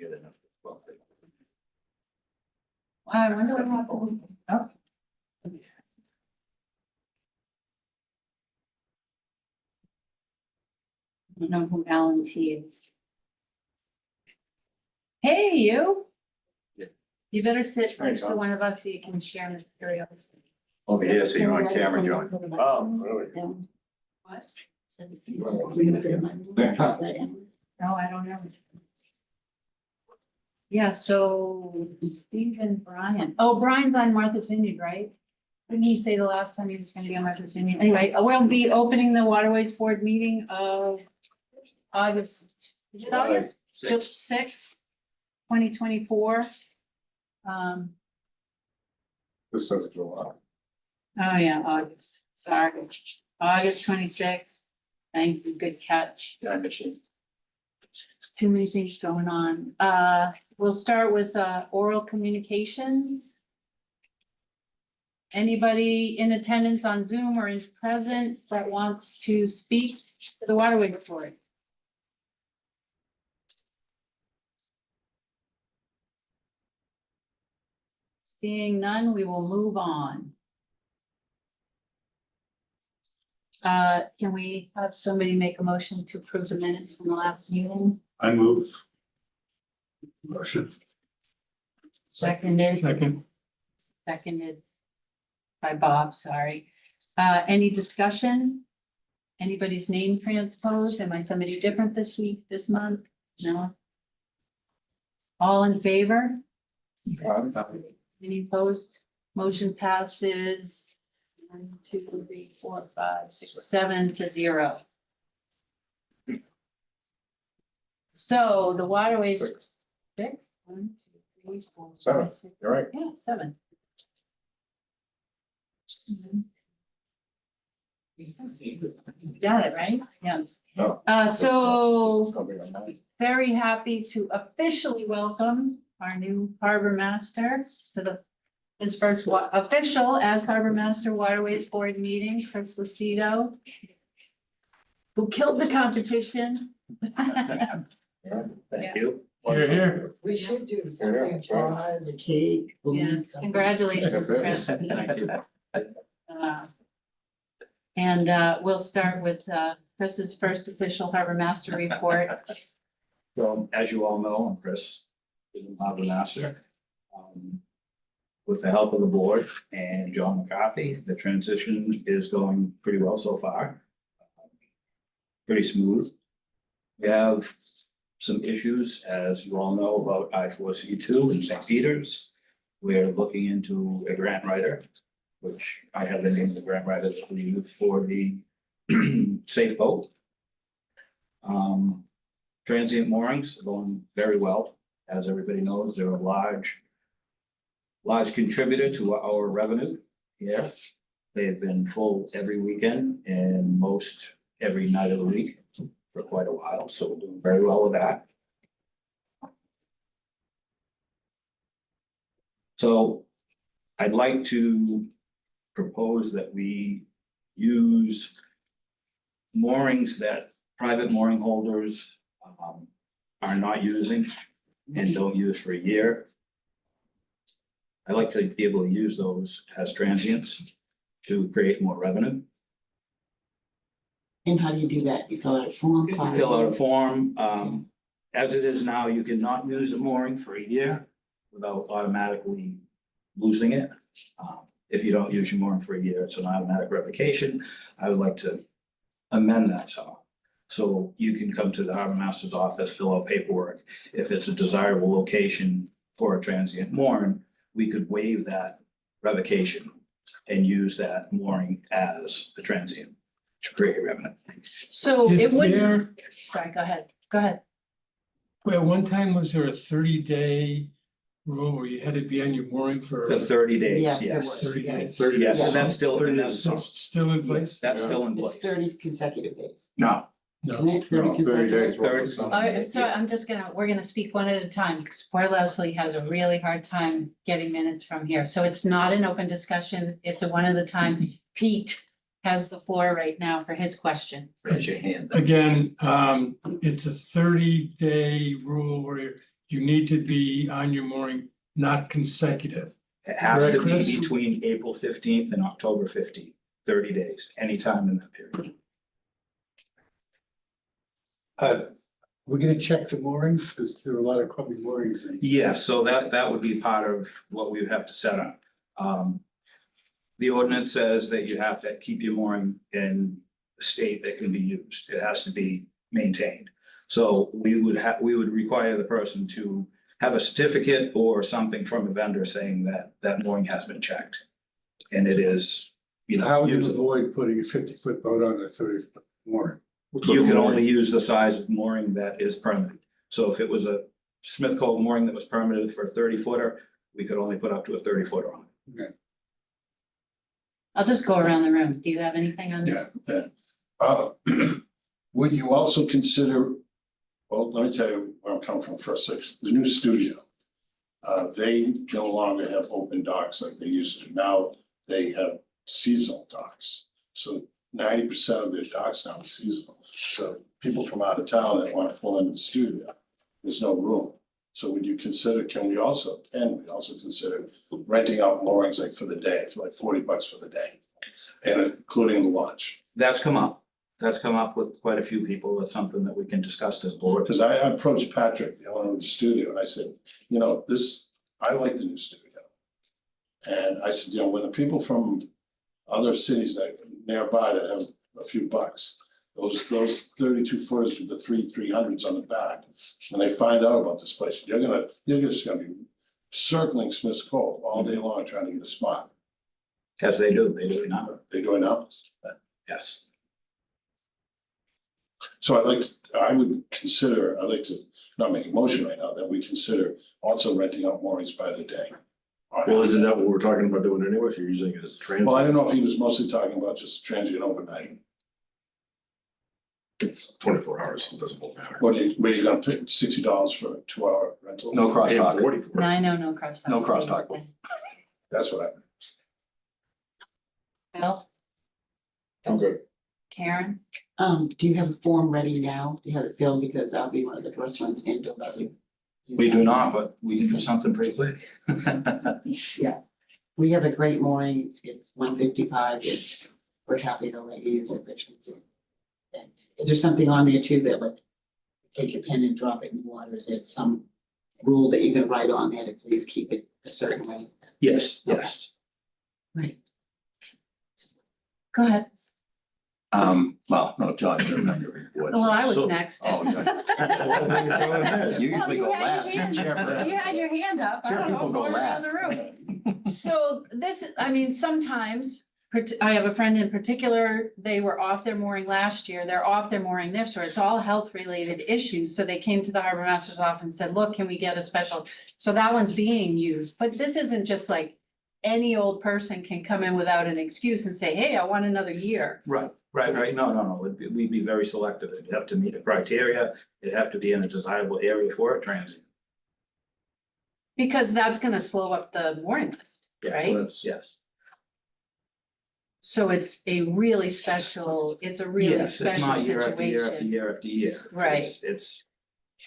get enough. Well, I wonder what happened. Oh. I don't know who Alan T is. Hey, you. Yeah. You better sit Hi, next to John. one of us so you can share materials. Over here, so you're on camera, John. Oh, really? What? Yeah. No, I don't know. Yeah, so Steve and Brian. Oh, Brian's on Martha's Vineyard, right? Didn't he say the last time he was gonna be on Martha's Vineyard? Anyway, we'll be opening the Waterways Board meeting of August. Is it August? Sixth. 6th, 2024. This says July. Oh yeah, August, sorry, August 26th. Thank you, good catch. Yeah, I bet you. Too many things going on. We'll start with oral communications. Anybody in attendance on Zoom or is present that wants to speak to the Waterways Board? Seeing none, we will move on. Can we have somebody make a motion to approve the minutes from the last meeting? I move. Motion. Seconded. Second. Seconded by Bob, sorry. Any discussion? Anybody's name transposed? Am I somebody different this week, this month? No? All in favor? Any opposed? Motion passes 1, 2, 3, 4, 5, 6, 7 to 0. So the waterways. 6? 1, 2, 3, 4, 5, Seven. 6. You're right. Yeah, 7. Got it, right? Yeah. No. So It's gonna be on mine. very happy to officially welcome our new harbor master to his first official as harbor master Waterways Board meeting, Chris Lucido, who killed the competition. Thank you. Here, here. We should do something, fries, a cake. Yes, congratulations, Chris. Thank you. We'll start with Chris's first official harbor master report. So, as you all know, I'm Chris, the harbor master. With the help of the board and John McCarthy, the transition is going pretty well so far. Pretty smooth. We have some issues, as you all know, about I-4C2 in St. Peters. We're looking into a grant writer, which I have the name of the grant writer that we use for the safe boat. Transient moorings are going very well. As everybody knows, they're a large contributor to our revenue here. They've been full every weekend and most every night of the week for quite a while, so we're doing very well with that. So I'd like to propose that we use moorings that private mooring holders are not using and don't use for a year. I like to be able to use those as transients to create more revenue. And how do you do that? You fill out a form? Fill out a form. As it is now, you cannot use a mooring for a year without automatically losing it. If you don't use your mooring for a year, it's an automatic revocation. I would like to amend that so you can come to the harbor master's office, fill out paperwork. If it's a desirable location for a transient mooring, we could waive that revocation and use that mooring as a transient to create revenue. So Is it would, there, sorry, go ahead. well, one time was there a 30-day rule where you had to be on your mooring for For 30 days, Yes, there yes. was. 30 days? Yes, Yeah. and that's still, and 30 that's, days still in place? that's still in It's place. 30 consecutive days. No, Isn't it? 30 No, 30 consecutive. days worth of sun. All right, so we're gonna speak one at a time, because poor Leslie has a really hard time getting minutes from here. So it's not an open discussion, it's a one at a time. Pete has the floor right now for his question. raise your hand. Again, it's a 30-day rule where you need to be on your mooring, not consecutive. It has Right, to be Chris? between April 15th and October 15th, 30 days, anytime in that period. We're gonna check the moorings, because there are a lot of crummy moorings in. Yeah, so that would be part of what we would have to set up. The ordinance says that you have to keep your mooring in a state that can be used. It has to be maintained. So we would require the person to have a certificate or something from a vendor saying that that mooring has been checked. And it is, you know, How would you usable. avoid putting a 50-foot boat on a 30-foot mooring? You can only use the size of mooring that is permitted. So if it was a Smith Cove mooring that was permitted for a 30-footer, we could only put up to a 30-footer on it. I'll just go around the room. Do you have anything on Yeah, this? would you also consider, well, let me tell you where I'm coming from first, the new studio. They no longer have open docks like they used to. Now they have seasonal docks. So 90% of their docks now are seasonal. So people from out of town that want to pull into the studio, there's no room. So would you consider, can we also consider renting out moorings like for the day, for like $40 for the day? And including the lunch? That's come up. That's come up with quite a few people. That's something that we can discuss as a board. Because I approached Patrick, the owner of the studio, and I said, you know, I like the new studio. And I said, you know, when the people from other cities that nearby that have a few bucks, those 32 footers with the 300s on the back, when they find out about this place, you're just gonna be circling Smith's Cove all day long trying to get a spot. Yes, they do. They do now. They do it now. Yes. So I'd like to not make a motion right now, that we consider also renting out moorings by the day. Well, isn't that what we're talking about doing anyway, if you're using it as a transit? Well, I don't know if he was mostly talking about just transient overnight. It's 24 hours, it doesn't matter. What are you gonna pay $60 for a 2-hour rental? No Paying crosstalk, 40 for it. No, I know, no crosstalk. No crosstalk. That's what Bill, I'm good. Karen, Do you have a form ready now? Do you have it filled? Because I'll be one of the first ones in to let you. We do not, but we can do something pretty quick. Yeah, we have a great mooring. It's 155. We're happy to let you use it. And is there something on there too that like take your pen and drop it in the water? Is there some rule that you can write on there to please keep it a certain way? Yes, yes. Right. go ahead. well, no, John, you remember your report. Well, I was So- next. Oh, okay. You usually go Well, you had last, your you're hand- chairperson. You had your hand up. I Chair don't know, people go go around last. the room. So this, I mean, sometimes, I have a friend in particular, they were off their mooring last year, they're off their mooring this year, it's all health related issues, so they came to the harbor master's office and said, look, can we get a special? So that one's being used, but this isn't just like any old person can come in without an excuse and say, hey, I want another year. Right. No. We'd be very selective. It'd have to meet the criteria. It'd have to be in a desirable area for a transient. Because that's gonna slow up the mooring list, Yeah, right? Yes. So it's a really special, it's a really Yes, it's special not year after year after situation. year after year. Right. It's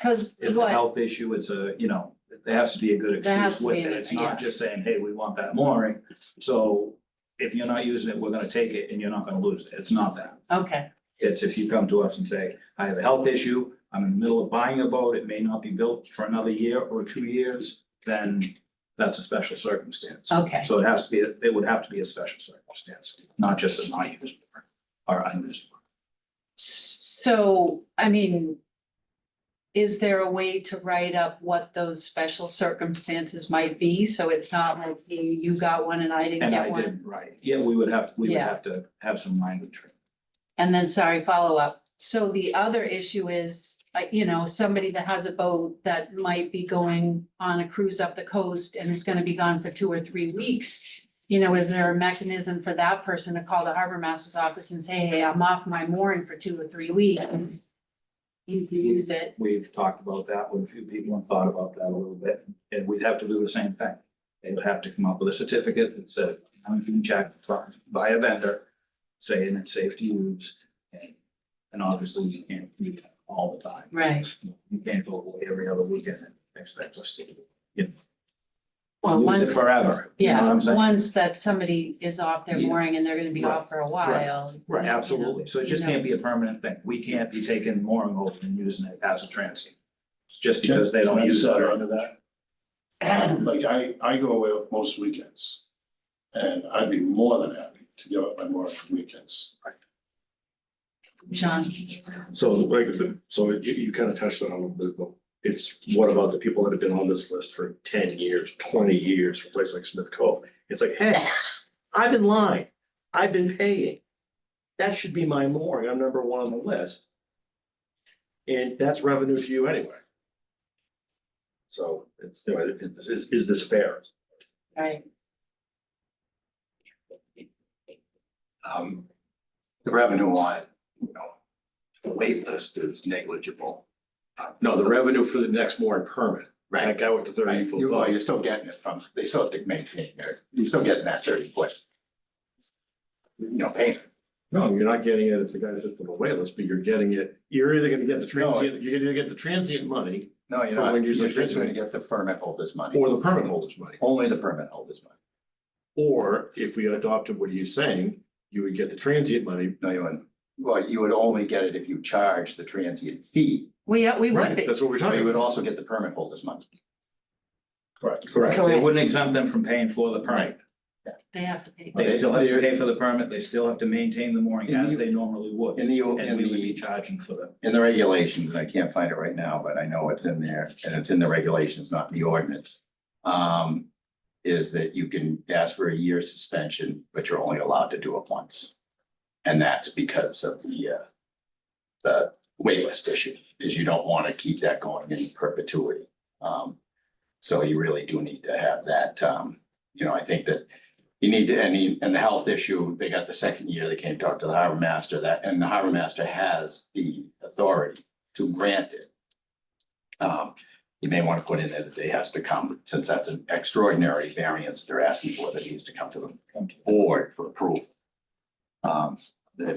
Cause a what, health issue. It's a, you know, there has to be a good There has excuse to be with it. an- It's yeah. not just saying, hey, we want that mooring. So if you're not using it, we're gonna take it and you're not gonna lose it. It's not that. okay, It's if you come to us and say, I have a health issue, I'm in the middle of buying a boat, it may not be built for another year or 2 years, then that's a special circumstance. okay. So it would have to be a special circumstance, not just a not used or unused. So, I mean, is there a way to write up what those special circumstances might be? So it's not like you got one and I didn't And I get one? didn't, right, yeah, we would have Yeah. to have some language. And then, sorry, follow up. So the other issue is, somebody that has a boat that might be going on a cruise up the coast and is gonna be gone for 2 or 3 weeks. Is there a mechanism for that person to call the harbor master's office and say, hey, I'm off my mooring for 2 or 3 weeks? You can use it. We've talked about that with a few people and thought about that a little bit, and we'd have to do the same thing. They would have to come up with a certificate that says, I'm being checked by a vendor, saying it's safe to use. And obviously you can't use it all the time. Right. You can't go away every other weekend expect us to Well, use it once, forever. You know what yeah, I'm saying? once that somebody is off their Yeah. mooring and they're gonna be Right. off for a while. Right, you know, absolutely. So it just you know. can't be a permanent thing. We can't be taking mooring holes and using it as a transient. Just because they don't Can I use just it. add on to that? Like I go away most weekends. And I'd be more than happy to give up my mooring for weekends. John, So like, so you kind of touched on it a little bit, but it's what about the people that have been on this list for 10 years, 20 years for a place like Smith Cove? It's like, hey, I'm in line. I've been paying. That should be my mooring. I'm number one on the list. And that's revenue to you anyway. So it's, you know, is this fair? right, The revenue on, the wait list is negligible. No, the revenue for the next mooring permit. Right. That guy with the 30 Right, foot well, boat. you're still getting it from, they still have to maintain their, you're still getting that 30 foot. Payment. No, you're not getting it if the guy's at the wait list, but you're getting it, you're either gonna get the transient, you're gonna get the transient money No, you're But not, when you're you're just gonna get the permit holder's money, or the permit holder's money. only the permit holder's money. Or if we adopted what he's saying, you would get the transient money. No, you wouldn't, well, you would only get it if you charge the transient fee, we would Right, be, that's what we're but talking you would about. also get the permit holder's money. Correct. Correct. They wouldn't exempt them from paying for the permit. they have to pay. They still have to pay for the permit. They still have to maintain the mooring as they normally would. In the, And we would be charging for the. in the regulations, and I can't find it right now, but I know it's in there, and it's in the regulations, not in the ordinance. Is that you can ask for a year suspension, but you're only allowed to do it once. And that's because of the wait list issue, is you don't want to keep that going in perpetuity. So you really do need to have that, I think that you need to, and the health issue, they got the second year, they came talk to the harbor master and the harbor master has the authority to grant it. You may want to put in there that they has to come, since that's an extraordinary variance they're asking for, that needs to come to the board for approval.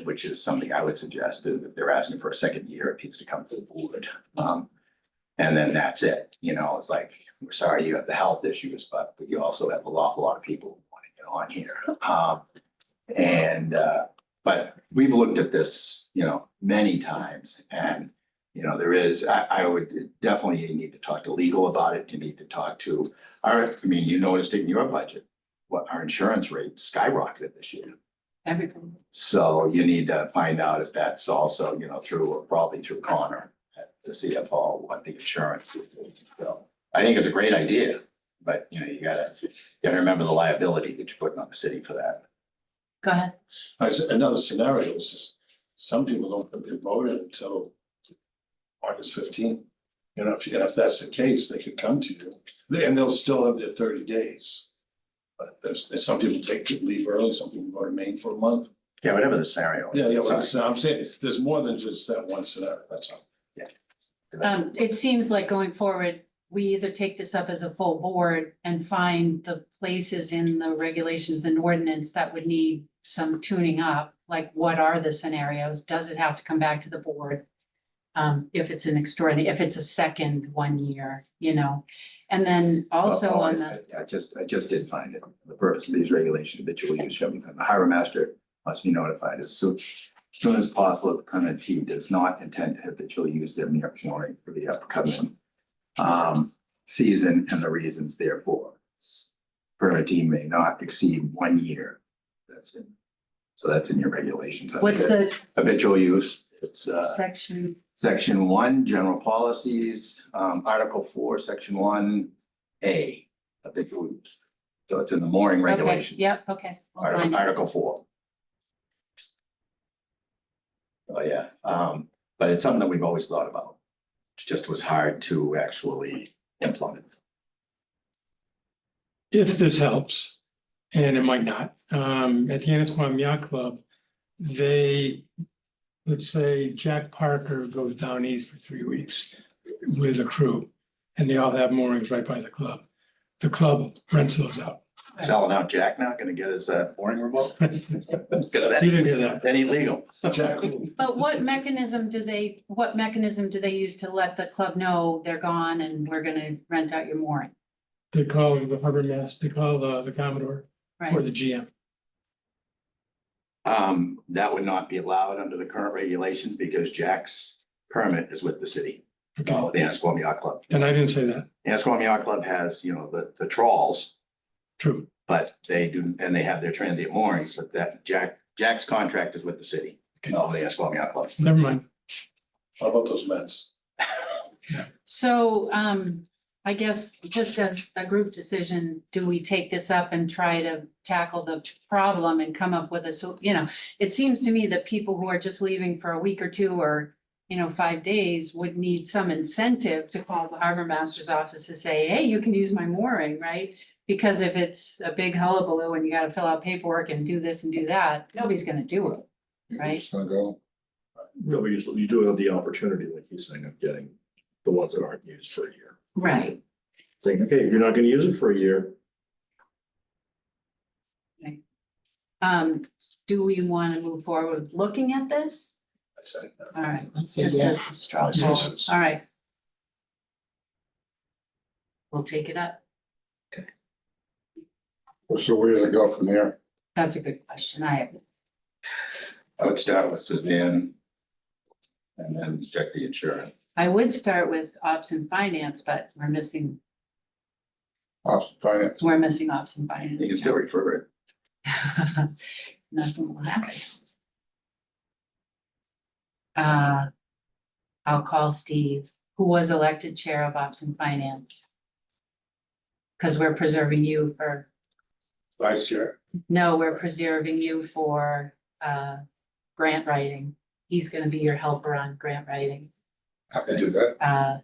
Which is something I would suggest, if they're asking for a second year, it needs to come to the board. And then that's it, it's like, we're sorry you have the health issues, but you also have an awful lot of people who want to get on here. But we've looked at this, many times and, there is, I would definitely, you need to talk to legal about it. You need to talk to you noticed it in your budget, what our insurance rate skyrocketed this year. Everything. So you need to find out if that's also, probably through Connor at the CFO, what the insurance is. So I think it's a great idea, but you gotta remember the liability that you're putting on the city for that. Go ahead. Another scenario is just, some people don't put their vote in until August 15th. If that's the case, they could come to you, and they'll still have their 30 days. But there's some people leave early, some people go to Maine for a month. Yeah, whatever the scenario. is. Yeah, Sorry. so I'm saying, there's more than just that one scenario, that's all. It seems like going forward, we either take this up as a full board and find the places in the regulations and ordinance that would need some tuning up. Like, what are the scenarios? Does it have to come back to the board? If it's an extraordinary, if it's a second 1 year, and then also Oh, on the, I just did find it. The purpose of these regulations, habitual use shall be, the harbor master must be notified as soon as possible if the permittee does not intend to habitually use their mooring for the upcoming season and the reasons therefore. Permittee may not exceed 1 year. That's in your regulations. what's the Habitual use, it's section? Section 1, general policies, Article 4, Section 1A, habitual use. So it's in the mooring Okay, regulations. yep, okay. We'll find it. Article 4. Oh, yeah, but it's something that we've always thought about. It just was hard to actually implement. If this helps, and it might not, at the Annisquam Yacht Club, let's say Jack Parker goes down east for 3 weeks with a crew, and they all have moorings right by the club. The club rents those out. selling out Jack now, gonna get his mooring remote. Cause You that, didn't hear that. that ain't legal. Jack, But what mechanism do they use to let the club know they're gone and we're gonna rent out your mooring? They call the harbor master, they call the Commodore or Right, the GM. That would not be allowed under the current regulations because Jack's permit is with the city, Okay, the Anasquam Yacht Club. and I didn't say that. Anasquam Yacht Club has, you know, the trawls, True. but they do, and they have their transient moorings, but that Jack's contract is with the city. No, the Anasquam Yacht Club. Never mind. how about those Mets? so, I guess just as a group decision, do we take this up and try to tackle the problem and come up with it seems to me that people who are just leaving for a week or two or, 5 days would need some incentive to call the harbor master's office to say, hey, you can use my mooring, right? Because if it's a big hullabaloo and you gotta fill out paperwork and do this and do that, nobody's gonna do it, right? Just gonna go. No, but you do have the opportunity, like he's saying, of getting the ones that aren't used for a year. Right. Saying, okay, if you're not gonna use it for a year, Do we wanna move forward with looking at this? I said that. All right, I'd say just yes. as a straw poll. Yes. All right. We'll take it up. So where do they go from there? That's a good question. I would start with Suzanne and then check the insurance. I would start with ops and finance, but we're missing Ops and finance. ops and You can finance. still refer it. Nothing will happen. I'll call Steve, who was elected chair of ops and finance. Cause we're preserving you for, Vice Chair. no, we're preserving you for, grant writing. He's gonna be your helper on grant writing. Happy to do that.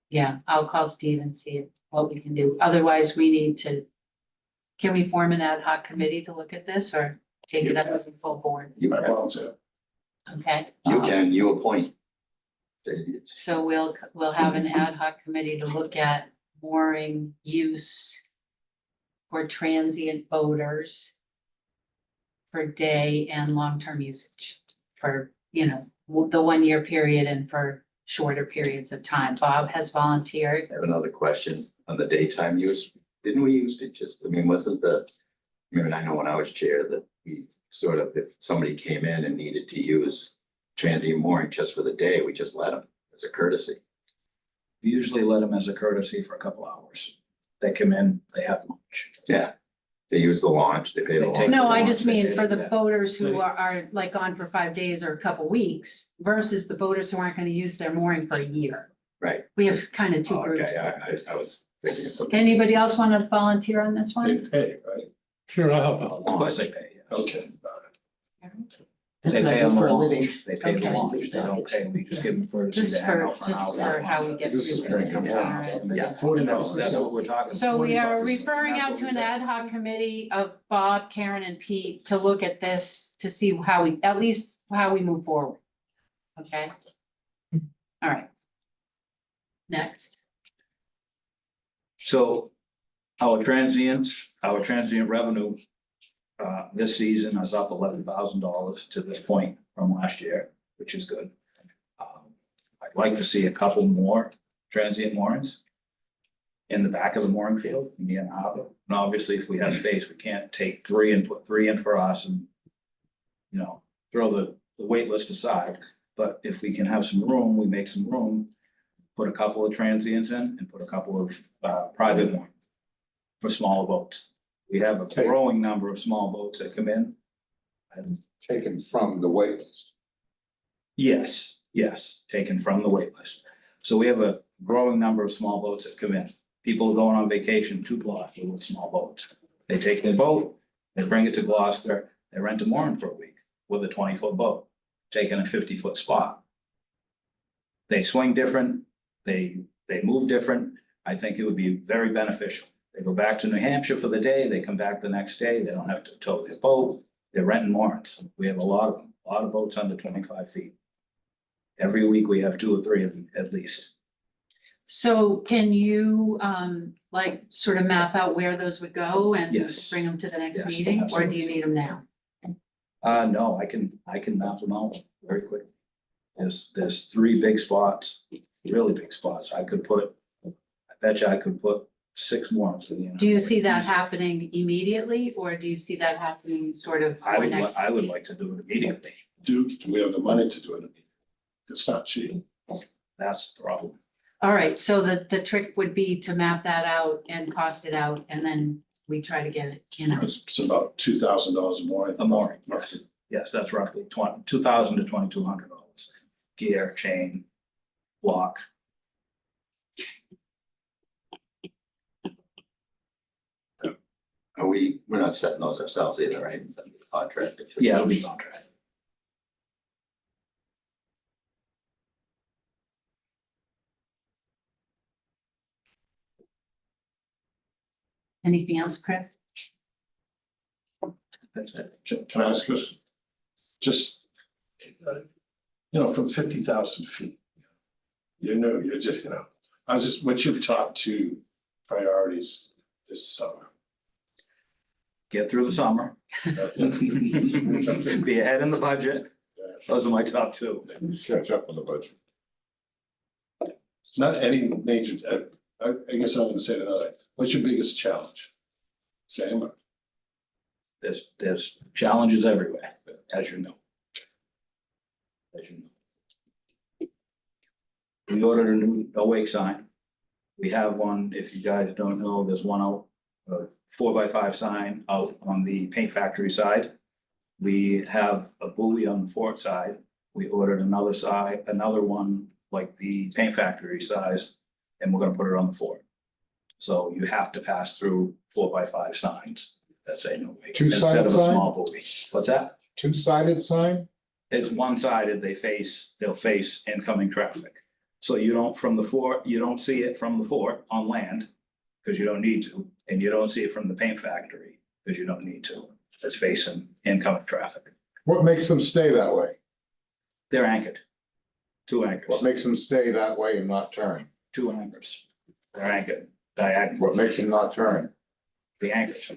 Yeah, I'll call Steve and see what we can do. Otherwise, we need to. Can we form an ad hoc committee to look at this or take it up as a full board? You I can, volunteer. Okay. you appoint. It's- So we'll have an ad hoc committee to look at mooring use for transient boaters for day and long-term usage for, the 1 year period and for shorter periods of time. Bob has volunteered. I have another question on the daytime use. Didn't we used to just, wasn't I know when I was chair that we sort of, if somebody came in and needed to use transient mooring just for the day, we just let them as a courtesy. We usually let them as a courtesy for a couple hours. They come in, they have lunch. Yeah, they use the launch, they pay the They take- launch. No, the I ones just that mean they- for the yeah. boaters who are like gone for 5 days or a couple weeks versus the boaters who aren't gonna use their mooring for a year. Right. We have kind of two Okay, groups. I was thinking of something. Anybody else want to volunteer on this They one? pay, right? Sure, I'll help out. Of course they pay. Yeah. Okay. That's They what I pay do them for a all. living. They pay the Okay. launch. They don't pay, we just give them courtesy Just to hang for, out for an hour. just for how we get. This is through gonna come it. out. All right. Yeah. $40. That's what we're talking. So we are $40. referring out to an ad hoc committee of Bob, Karen and Pete to look at this, to see at least how we move forward. Okay? All right. Next. So our transient revenue this season is up $11,000 to this point from last year, which is good. I'd like to see a couple more transient moorings in the back of the mooring field in the harbor. And obviously, if we have space, we can't take 3 and put 3 in for us and, throw the wait list aside. But if we can have some room, we make some room, put a couple of transients in and put a couple of private ones for smaller boats. We have a Okay. growing number of small boats that come in. And Taken from the wait list. yes, taken from the wait list. So we have a growing number of small boats that come in. People going on vacation to Gloucester with small boats. They take their boat, they bring it to Gloucester, they rent a mooring for a week with a 20-foot boat, taking a 50-foot spot. They swing different, they move different. I think it would be very beneficial. They go back to New Hampshire for the day, they come back the next day, they don't have to tow their boat, they're renting moorings. We have a lot of them, a lot of boats under 25 feet. Every week we have 2 or 3 of them at least. So can you, like, sort of map out where those would go and Yes. bring them to the next Yes, meeting, or do absolutely. you need them now? No, I can map them out very quick. There's three big spots, really big spots. I bet you I could put 6 more. into the Do you see that happening immediately, or do you see that happening sort of I for would, next? I would like to do it immediately. Do we have the money to do it? It's not cheap. That's the problem. All right, so the trick would be to map that out and cost it out, and then we try to get it, you know. It's about $2,000 a mooring. A mooring, yes, that's roughly $2,000 to $2,200. Gear, chain, block. We're not setting those ourselves either, right? It's a contract. Yeah, it'll be contract. Anything else, Chris? That's it. Can I ask you? Just, from 50,000 feet. You're just, what's your top 2 priorities this summer? Get through the summer. Be ahead in the budget. Those are my top 2. Catch up on the budget. Not any major, I guess I'm gonna say it another, what's your biggest challenge? Same, or- There's challenges everywhere, as you know. As you know. We ordered a new no wake sign. We have one, if you guys don't know, there's one out, a 4x5 sign out on the paint factory side. We have a buoy on the fort side. We ordered another one like the paint factory size, and we're gonna put it on the fort. So you have to pass through 4x5 signs that say no wake. Two-sided Instead of a sign? small buoy. What's that? Two-sided sign? It's one-sided, they'll face incoming traffic. So you don't, from the fort, you don't see it from the fort on land, because you don't need to, and you don't see it from the paint factory, because you don't need to. It's facing incoming traffic. What makes them stay that way? They're anchored. 2 What anchors, makes them stay that way and not turn? 2 anchors. They're anchored, diagonal, What makes them not turn? the anchors.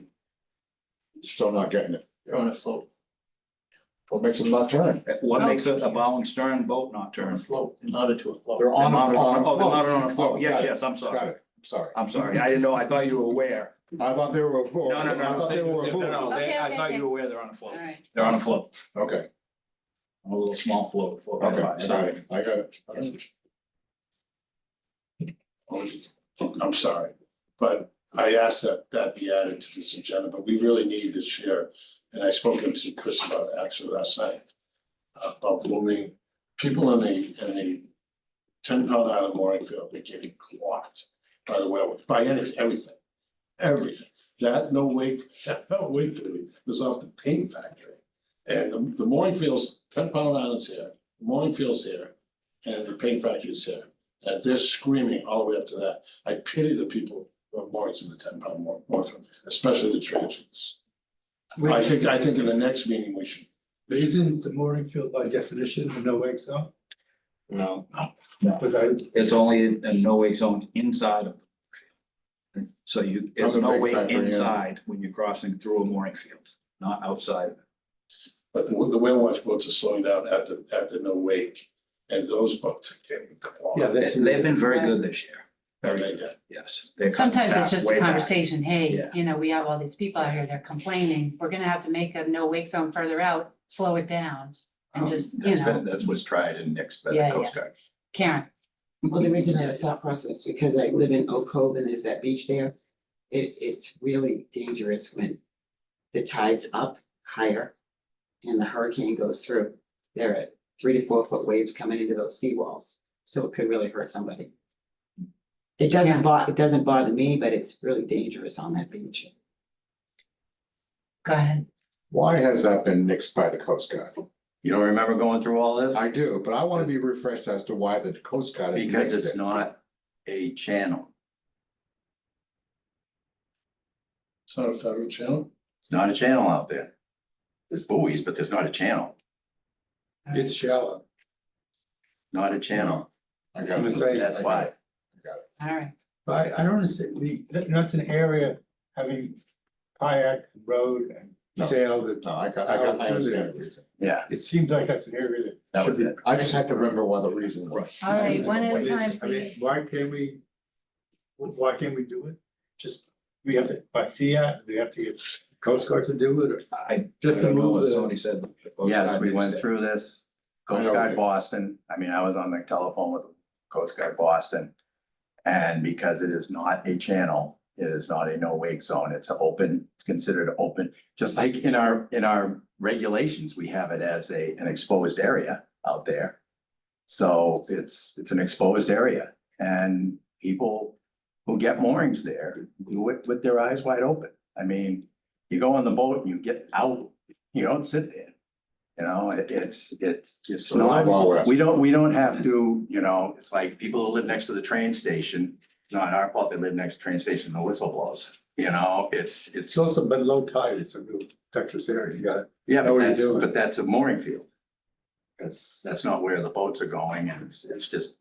Still not getting it. You're on a float. What makes them not turn? What makes a bow and stern boat not turn? Float, not into a float. They're on a, They're on a Oh, they're float. mounted on a float. Oh, Yes, got it, yes, I'm Got sorry. it. Sorry. I'm sorry. I didn't know. I thought you were aware. I thought they were. No, I thought they were. No, Okay, I okay, thought okay. you were aware they're on a float. All right. They're on a float, Okay, on a little small float, 4x5. okay, sorry, I got it. I'm sorry, but I asked that be added to this agenda, but we really need this year. And I spoken to Chris about it actually last night. About moving people in the 10-pound island mooring field, they're getting clocked by the whale, by everything. Everything, that no wake buoy is off the paint factory. And the mooring fields, 10-pound islands here, the mooring fields here, and the paint factory's here. And they're screaming all the way up to that. I pity the people who are moored in the 10-pound mooring field, especially the transients. I think in the next meeting, we should. But isn't the mooring field by definition a no wake zone? No, Because it's only a no wake zone inside of. the field. So there's From the no big wake factory, yeah. inside when you're crossing through a mooring field, not outside. But the whale watch boats are slowing down at the no wake, and those boats are getting clogged. Yeah, that's- They've been very good this year. Are they dead? Yes. They're coming Sometimes it's back, just way a back. conversation, hey, Yeah. you know, we have all these people out here, they're complaining, we're gonna have to make a no wake zone further out, slow it down. And just, you know, That's what's tried and nixed by the Yeah, Coast Guard. Karen, Well, the reason I had a thought process, because I live in Oak Cove and there's that beach there. It's really dangerous when the tide's up higher and the hurricane goes through. There are 3 to 4 foot waves coming into those seawalls, so it could really hurt somebody. It Yeah. doesn't bother me, but it's really dangerous on that beach. go ahead. Why has that been nixed by the Coast Guard? You don't remember going through all this? I do, but I want to be refreshed as to why the Coast Guard has Because nixed it's it. not a channel. It's not a federal channel. It's not a channel out there. There's buoys, but there's not a channel. it's shallow. Not a channel. I got I'm it. saying- That's why. All right. But I don't understand, that's an area having kayak and road and No. sail that. No, I understand the reason. Yeah, It seems like that's an area that. that was it. I just had to remember what the reason was. All right, one at a time, I mean, please. why can't we do it? Just, we have to, by fiat, we have to get Coast Guard to do it, or just to I don't know, move as the. Tony said. the Coast Yes, Guard we needs went to- through this, Coast Guard Boston, I mean, I was on the telephone with Coast Guard Boston. And because it is not a channel, it is not a no wake zone, it's open, it's considered open, just like in our regulations, we have it as an exposed area out there. So it's an exposed area, and people who get moorings there do it with their eyes wide open. I mean, you go on the boat and you get out, you don't sit there. You know, it's So not Wild not, West. we don't have to, you know, it's like people who live next to the train station. It's not our fault they live next to the train station, the whistle blows, you know, it's. It's also been low tide, it's a real Texas area, you got. Yeah, know what you're but doing. that's a mooring field. That's not where the boats are going, and it's just,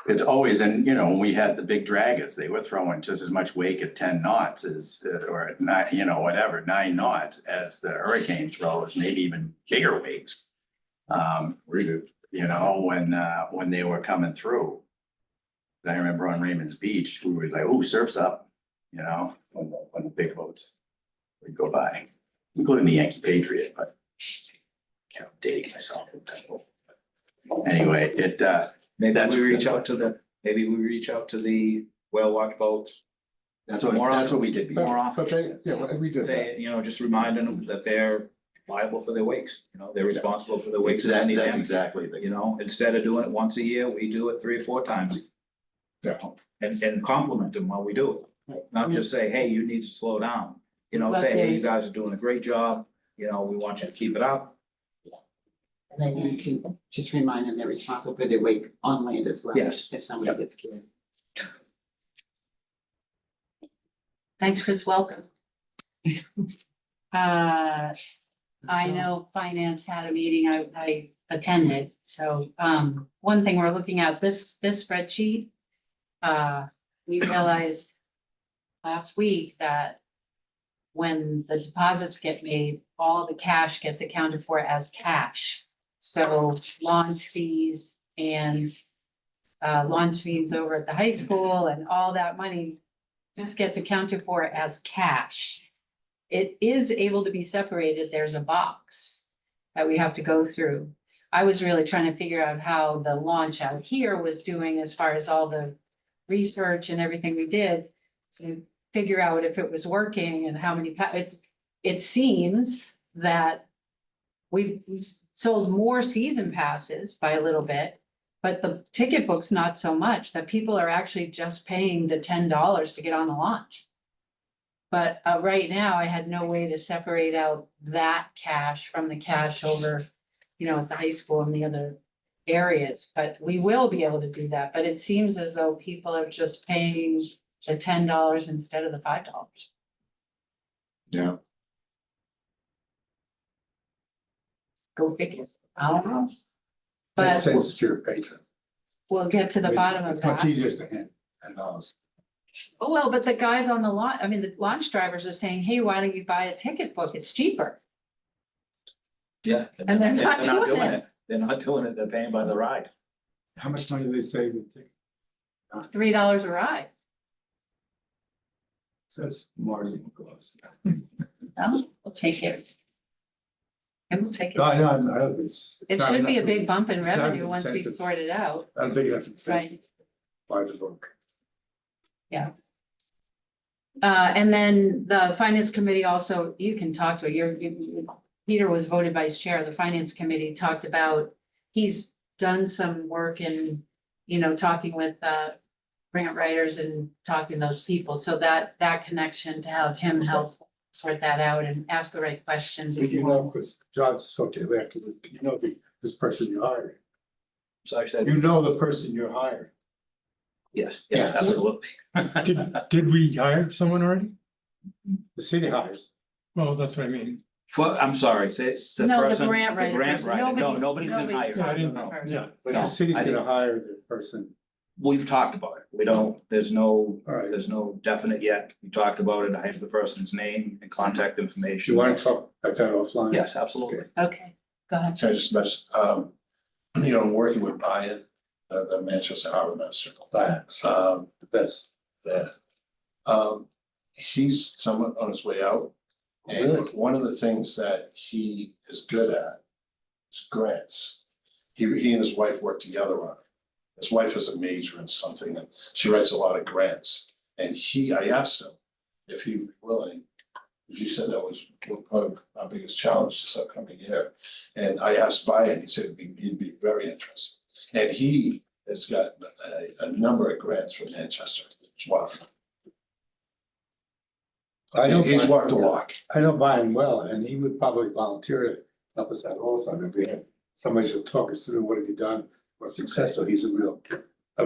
it's always, and you know, when we had the big draggers, they were throwing just as much wake at 10 knots as, or at 9, you know, whatever, 9 knots as the hurricane throws, maybe even bigger wakes. You know, when they were coming through. I remember on Raymond's Beach, we were like, oh, surf's up, you know, when the big boats would go by, including the Yankee Patriot, but you know, dating myself. Anyway, Maybe That's- we reach out to the whale watch boats. that's what we did before. More often. But we did that. They, you know, just reminding them that they're liable for their wakes, you know, they're responsible for their wakes and any That's damage. exactly the, You know, instead of doing it once a year, we do it 3 or 4 times. Yeah. And compliment them while we do it, not just say, hey, you need to slow down, you know, Well, say, hey, you there's- guys are doing a great job, you know, we want you to keep it up. And they need to just remind them they're responsible for their wake on land as well. Yes. If somebody gets killed. Thanks, Chris, welcome. I know finance had a meeting, I attended, so, one thing we're looking at, this spreadsheet. We realized last week that when the deposits get made, all the cash gets accounted for as cash. So launch fees and launch fees over at the high school and all that money just gets accounted for as cash. It is able to be separated. There's a box that we have to go through. I was really trying to figure out how the launch out here was doing as far as all the research and everything we did to figure out if it was working and how many, it seems that we sold more season passes by a little bit, but the ticket book's not so much, that people are actually just paying the $10 to get on the launch. But right now, I had no way to separate out that cash from the cash over, you know, at the high school and the other areas, but we will be able to do that. But it seems as though people are just paying the $10 instead of the $5. Yeah. Go figure. I don't know. Makes But sense if you're a patron. we'll get to the bottom of It's much that. easier to hand. And Oh, well, but the guys on the launch, I mean, the launch drivers are saying, hey, why don't you buy a ticket book? It's cheaper. Yeah. And they're not doing it. They're not doing it, they're paying by the ride. how much money do they save with tickets? $3 a ride. So that's marginal cost. No, we'll take it. And we'll take No, it. I know, I don't, it's. It not should be a enough- big bump in it's not an revenue once we incentive. sort it out, Not a big enough incentive right? to buy the book. And then the finance committee also, you can talk to, Peter was voted vice chair, the finance committee talked about, he's done some work in, you know, talking with, grant writers and talking to those people, so that connection to have him help sort that out and ask the right questions. You know, because jobs associated afterwards, you know, this person you hired. So I said, You know the person you're hiring. yes, Yes. absolutely. Did we hire someone already? The city hires. Well, that's what I mean. Well, I'm sorry, say, the No, the person, grant the writer grant person. writer, no, Nobody's nobody's been hired. I talking didn't to the know. person. Yeah, but No, the city's I gonna didn't. hire the person We've talked about it. We don't, there's no, All right. there's no definite yet. We talked about it. I have the person's name and contact Do information. you want to talk about that offline? Yes, absolutely. Okay, go ahead. Can I just mention, I'm working with Brian, the Manchester Harbor Master. The best. There. He's somewhat on his way out. And Really? one of the things that he is good at is grants. He and his wife work together on it. His wife has a major in something and she writes a lot of grants. And I asked him if he would be willing, because you said that was probably our biggest challenge this upcoming year. And I asked Brian, he said he'd be very interested. And he has got a number of grants from Manchester. It's wonderful. He's walked the walk. I know Brian well, and he would probably volunteer to help us out also. If we had somebody to talk us through what have you done, what's successful, he's a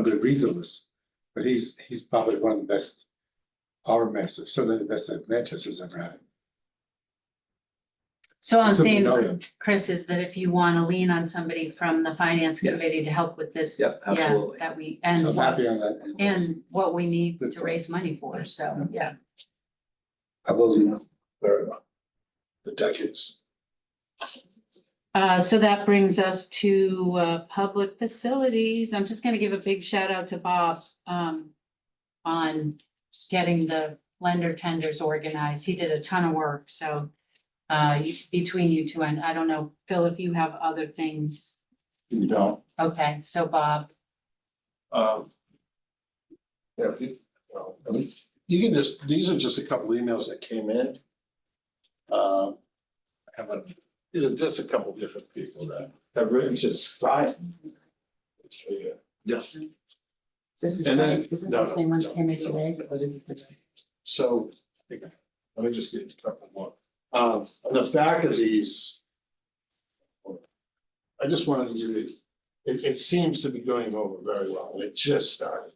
good resource. But he's probably one of the best harbor masters, certainly the best that Manchester's ever had. So I'm Certainly saying, know him. Chris, is that if you want to lean on somebody from the finance Yeah. committee to help with this. Yeah, absolutely. That we, So and I'm what, happy on that. and what we need Good to thought. raise money for, so, yeah. I will, Very well. For decades. So that brings us to public facilities. I'm just gonna give a big shout out to Bob on getting the lender tenders organized. He did a ton of work, so between you two, and I don't know, Phil, if you have other things. You don't. Okay, so Bob, Yeah, I mean, you can just, these are just a couple emails that came in. These are just a couple different people that have written to Scott. Yes. This is And then- right, is this no, the same one no, that came in no. today, or this is the? So, let me just get a couple more. On the back of these. I just wanted you to, it seems to be going over very well, and it just started.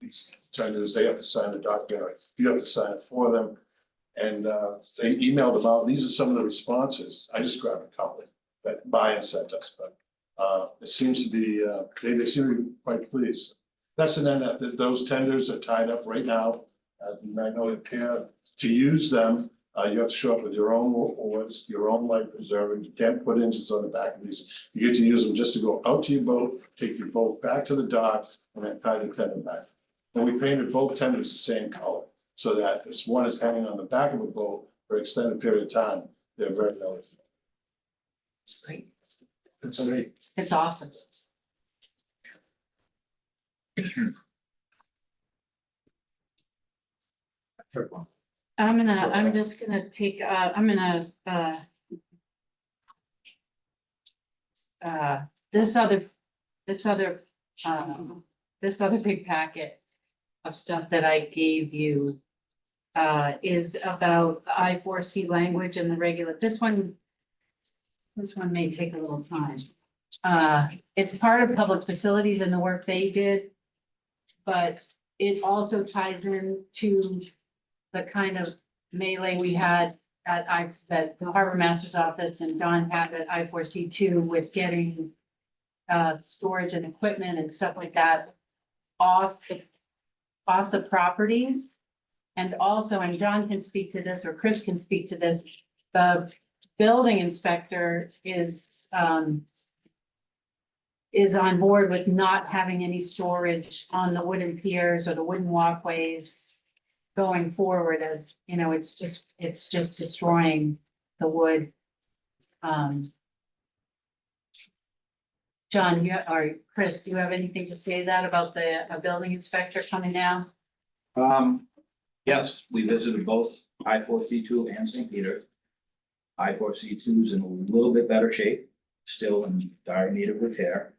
These tenders, they have to sign the document, you have to sign it for them. And they emailed them out, these are some of the responses, I just grabbed a couple that Brian sent us, but it seems to be, they seem to be quite pleased. That's an end, that those tenders are tied up right now, you might know it here, to use them, you have to show up with your own oars, your own life preserver, you can't put engines on the back of these. You get to use them just to go out to your boat, take your boat back to the dock, and then tie the tender back. And we painted both tenders the same color, so that if one is hanging on the back of a boat for an extended period of time, they're very noticeable. great, That's all right. it's awesome. I'm just gonna take, this other big packet of stuff that I gave you is about the I4C language and the regular, this one may take a little time. It's part of public facilities and the work they did, but it also ties in to the kind of melee we had at that the harbor master's office and Don had at I4C2 with getting storage and equipment and stuff like that off the properties. And also, and John can speak to this, or Chris can speak to this, the building inspector is on board with not having any storage on the wooden piers or the wooden walkways going forward, as, you know, it's just destroying the wood. John, or Chris, do you have anything to say to that about a building inspector coming down? Yes, we visited both I-4C2 and St. Peter. I-4C2 is in a little bit better shape, still in dire need of repair.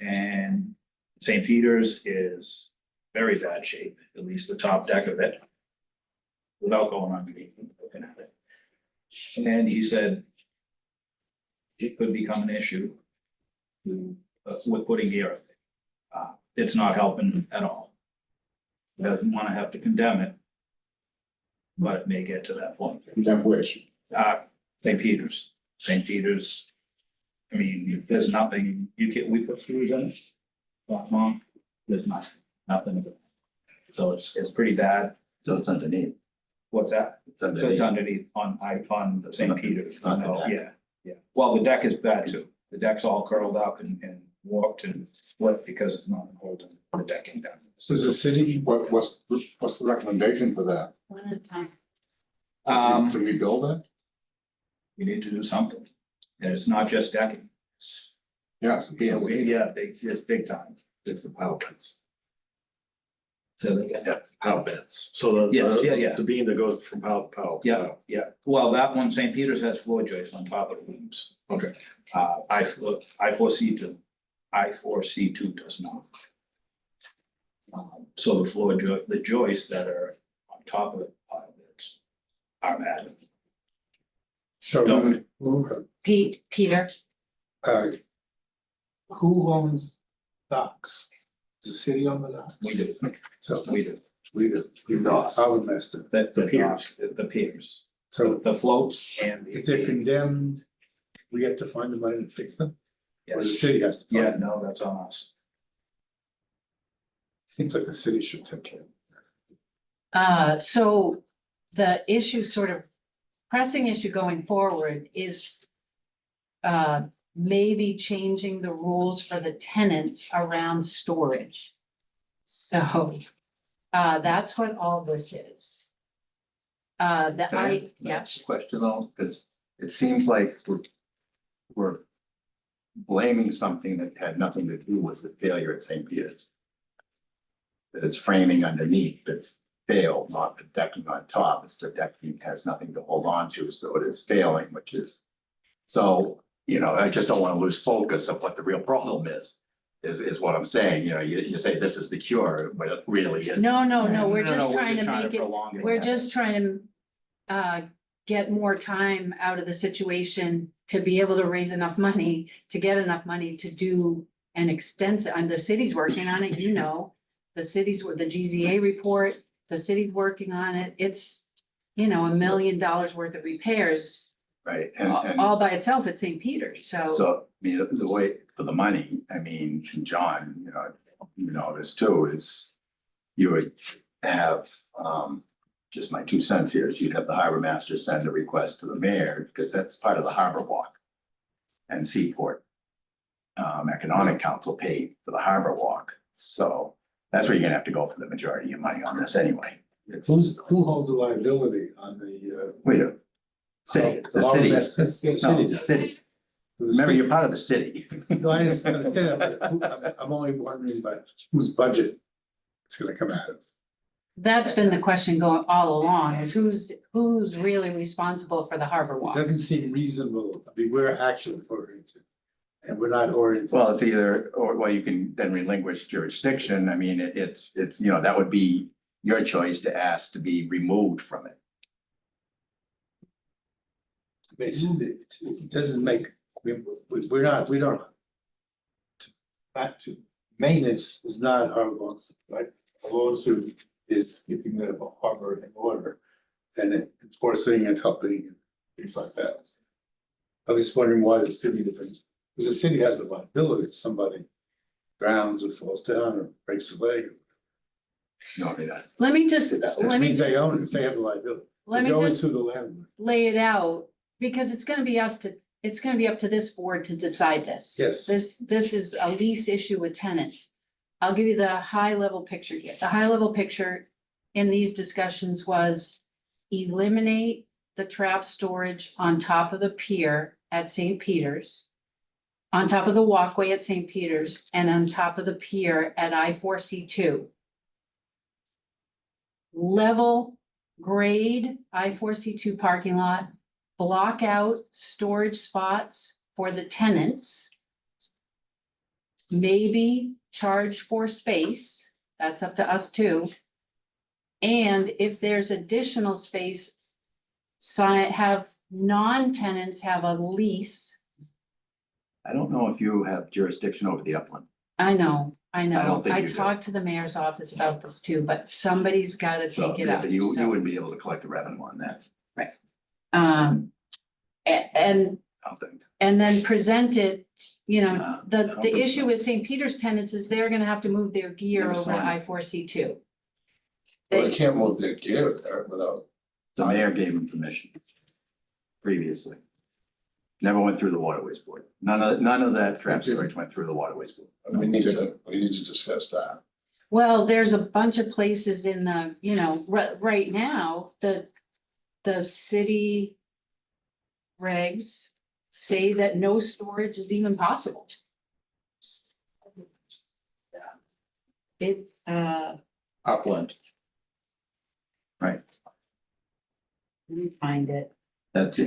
And St. Peter's is very bad shape, at least the top deck of it. Without going underneath and looking at it. And he said it could become an issue with putting gear up there. It's not helping at all. He doesn't want to have to condemn it, but it may get to that point. Condemn which? St. Peter's, I mean, there's nothing, we put screws in it. Mom, there's nothing. So it's pretty bad. So it's underneath. What's that? It's So it's underneath. underneath on the St. Peter's. Not the deck. Yeah, yeah. Well, the deck is bad too. The deck's all curled up and warped and split because it's not holding the decking down. So is the city, What's the recommendation for that? One at a time. To rebuild it? We need to do something. And it's not just decking. It's, Yes. it's big time. It's the power bits. So they get, Yeah, power bits. So Yes, yeah. the beam that goes from power to power. yeah. Well, that one, St. Peter's has floor joists on top of the beams. Okay. I-4C2 does not. So the joists that are on top of it are bad. so, Peter, who owns docks? Does the city own the docks? We do, So we do. we do, our master. The piers. The piers. So The floats and. if they're condemned, we have to find the money to fix them? Or the Yes, city has to? yeah, Find them? no, that's on us. Seems like the city should take care of it. so the issue, sort of pressing issue going forward is maybe changing the rules for the tenants around storage. So that's what all this is. Question though, because it seems like we're blaming something that had nothing to do with the failure at St. Peter's. That it's framing underneath that's failed, not the decking on top. It's the decking has nothing to hold on to, so it is failing, which is. So, you know, I just don't want to lose focus of what the real problem is what I'm saying. You know, you say this is the cure, but it really isn't. No, we're just trying to make it, prolong it. we're just trying to get more time out of the situation to be able to raise enough money, to get enough money to do an extensive, and the city's working on it, you know. The city's with the GZA report, the city's working on it. It's, you know, $1 million worth of repairs Right, and all by itself at St. Peter's, so. so, I mean, the way for the money, I mean, John, you know this too, is you would have, just my 2 cents here is you'd have the harbor master send a request to the mayor, because that's part of the harbor walk. And Seaport, Economic Council paid for the harbor walk, so that's where you're gonna have to go for the majority of your money on this anyway. It's, Who holds the liability on the, wait a, city, the city, no, the city, remember, you're part of the city. No, I understand that, but I'm only wondering about whose budget it's gonna come out of. That's been the question going all along, is who's really responsible for the harbor It walk? doesn't seem reasonable. I mean, we're action oriented. And we're not oriented. Well, it's either, well, you can then relinquish jurisdiction. I mean, it's, you know, that would be your choice to ask to be removed from it. It doesn't make, we're not, we don't. Back to, maintenance is not our loss, right? Our lawsuit is keeping the harbor in order. And enforcing and helping, and things like that. I was wondering why the city doesn't, because the city has the liability if somebody drowns or falls down or breaks a leg. No, they're not. let me just, Which let me means they just, own it, if they have a liability. let me They always just sue the landlord. lay it out, because it's gonna be it's gonna be up to this board to decide this. Yes. This is a lease issue with tenants. I'll give you the high level picture here. The high level picture in these discussions was eliminate the trap storage on top of the pier at St. Peter's, on top of the walkway at St. Peter's, and on top of the pier at I-4C2. Level grade I-4C2 parking lot, block out storage spots for the tenants. Maybe charge for space, that's up to us too. And if there's additional space, have non-tenants have a lease. I don't know if you have jurisdiction over the upland. I know. I don't think I you do. talked to the mayor's office about this too, but somebody's gotta So, take it yeah, up. but you so, wouldn't be able to collect the revenue on that, And I don't think. and then present it, you know, I the don't think issue so. with St. Peter's tenants is they're gonna have to move their gear Never over saw it. I-4C2. Well, they can't move their gear there without, The mayor gave him permission previously. Never went through the Waterways Board. None of that trap storage went through the Waterways Board. we need to discuss that. Well, there's a bunch of places in the, you know, right now, the city regs say that no storage is even possible. It, Upland. Right. let me find it. That's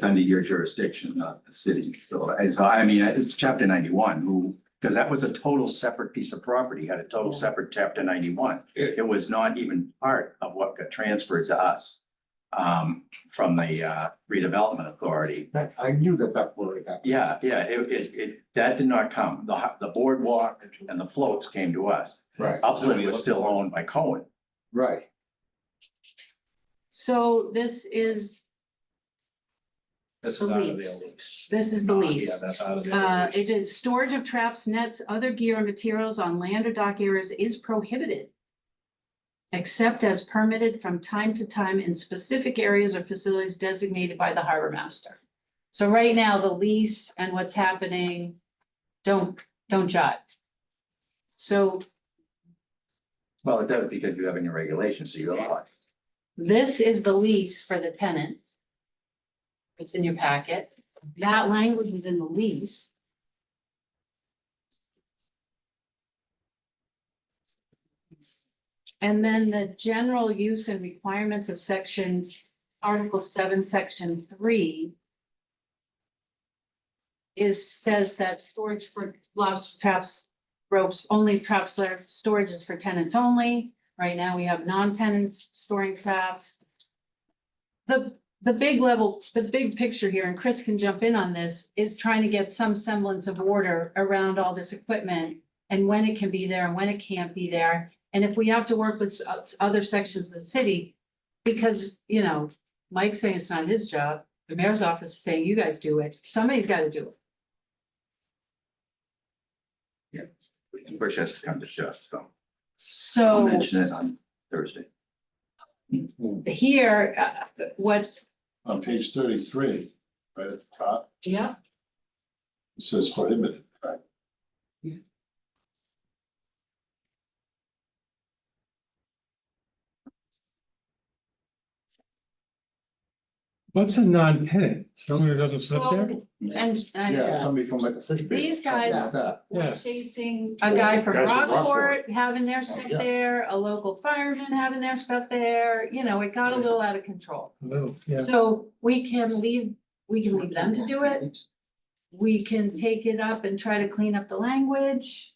under your jurisdiction, not the city still. And so, I mean, it's chapter 91, because that was a total separate piece of property, had a total separate chapter 91. It was not even part of what got transferred to us from the redevelopment authority. I knew that would happen. Yeah, that did not come. The boardwalk and the floats came to us. Right. Upland was still owned by Cohen. Right. So this is This The is out of lease. their lease. This is the lease. Yeah, that's out of their lease. It is storage of traps, nets, other gear and materials on land or dock areas is prohibited. Except as permitted from time to time in specific areas or facilities designated by the harbor master. So right now, the lease and what's happening don't jive. So Well, it does because you have in your regulations, so you allow it. this is the lease for the tenants. It's in your packet. That language is in the lease. And then the general use and requirements of sections, Article 7, Section 3. Says that storage for lobster traps, ropes, only traps, storage is for tenants only. Right now, we have non-tenants storing traps. The big picture here, and Chris can jump in on this, is trying to get some semblance of order around all this equipment. And when it can be there and when it can't be there. And if we have to work with other sections of the city, because, you know, Mike's saying it's not his job, the mayor's office is saying you guys do it, somebody's gotta do it. Yeah. Push has to come to shove, so I'll So mention it on Thursday. here, what, On page 33, right at the top, yeah, it says prohibited, right? What's a non-tenant? Someone who doesn't live there? so, and I. Somebody from like the fish. These guys- Yeah. We're Yeah. chasing a guy from Guys from Rockport having their stuff yeah. there, a local fireman having their stuff there, you know, it got a little out of control. Oh, yeah. So we can leave them to do it. We can take it up and try to clean up the language.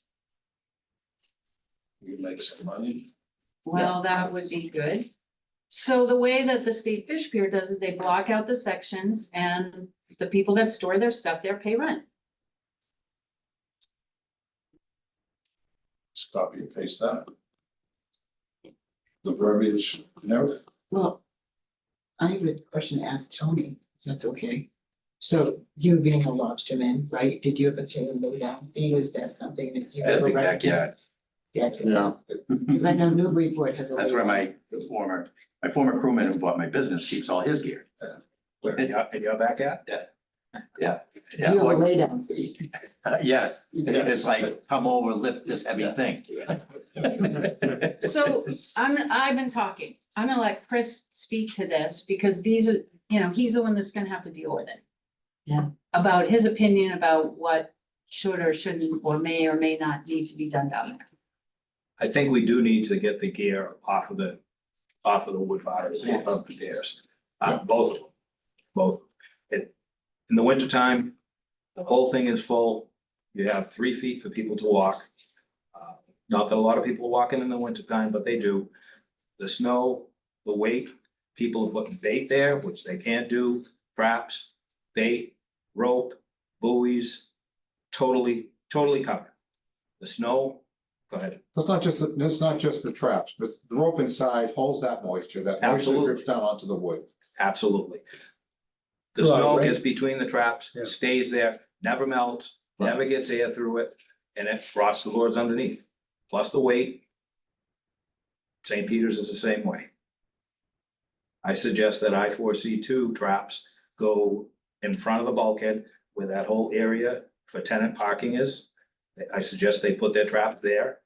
You make some money. Well, that would be good. So the way that the state fish pier does is they block out the sections and the people that store their stuff there pay rent. Just copy and paste that. The verbiage and everything. Well, I have a question to ask Tony, if that's okay. So you being a lobsterman, right, did you ever pay a low down fee? Was that something that you I don't ever think that, yeah. recognized? Yeah, because I know Newburyport has a. That's where my former crewman who bought my business keeps all his gear. In your backyard? Yeah. You have a lay down fee. Yes, it's like, come over, lift this heavy thing. So I've been talking, I'm gonna let Chris speak to this because these are, he's the one that's gonna have to deal with it. Yeah. About his opinion about what should or shouldn't or may not need to be done down there. I think we do need to get the gear off of the wood fires, Yes. of the stairs. Both of them, both. In the wintertime, the whole thing is full. You have 3 feet for people to walk. Not that a lot of people are walking in the wintertime, but they do. The snow, the weight, people are putting bait there, which they can't do, traps, bait, rope, buoys, totally covered. The snow, go ahead. It's not just the traps, the rope inside holds that moisture Absolutely. drips down onto the wood. Absolutely. The It's a lot of snow weight. gets between the traps, Yeah. stays there, never melts, never gets air through it, and it rots the boards underneath. Plus the weight. St. Peter's is the same way. I suggest that I4C2 traps go in front of the bulkhead where that whole area for tenant parking is. I suggest they put their trap there.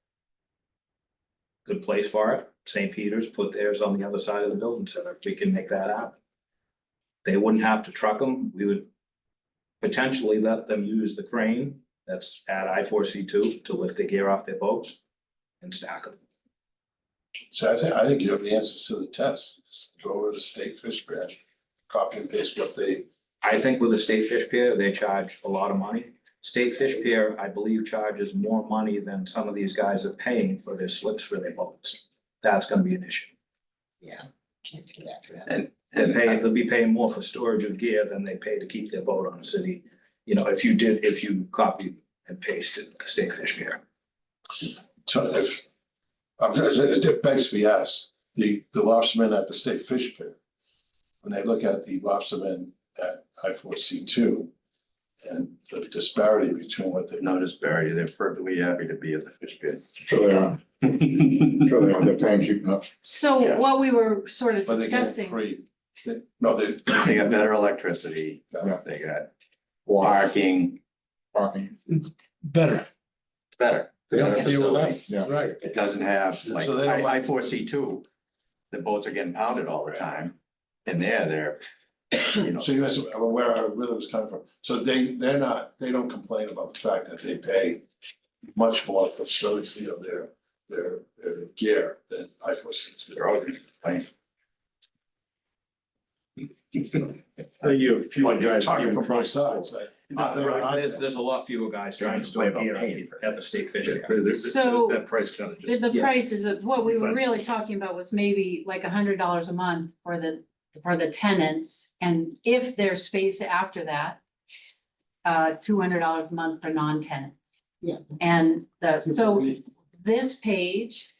Good place for it. St. Peter's put theirs on the other side of the building center. We can make that happen. They wouldn't have to truck them. We would potentially let them use the crane that's at I4C2 to lift the gear off their boats and stack them. So I think you have the answers to the test. Just go over to State Fish Pier, copy and paste what they, I think with the State Fish Pier, they charge a lot of money. State Fish Pier, I believe, charges more money than some of these guys are paying for their slips for their boats. That's gonna be an issue. Yeah, can't do that. They'll be paying more for storage of gear than they pay to keep their boat on the city. If you copy and pasted the State Fish Pier. so if, it begs to be asked, the lobstermen at the State Fish Pier, when they look at the lobstermen at I4C2 and the disparity between what they. No disparity, they're perfectly happy to be at the fish pit. Sure they are, sure they are, they're paying cheap enough. So Yeah. what we were sort of But they get discussing, free. No, They got better electricity, Yeah. they got Water, parking, parking. It's better. it's better. They don't Better have to deal with facilities. us, Yeah. right? It doesn't have, like, So they don't- I4C2, the boats are getting pounded all the time. And they're, So you guys are where I really was coming from. So they don't complain about the fact that they pay much more for service, their gear than I4C2. they're all fine. You, Well, you're talking from both sides. There's a lot fewer guys trying to store gear at the State Fish Pier. So, that price kind of just. the Yeah. prices of, what we were really talking about was maybe like $100 a month for the tenants. And if there's space after that, $200 a month for non-tenants. Yeah. And so this page,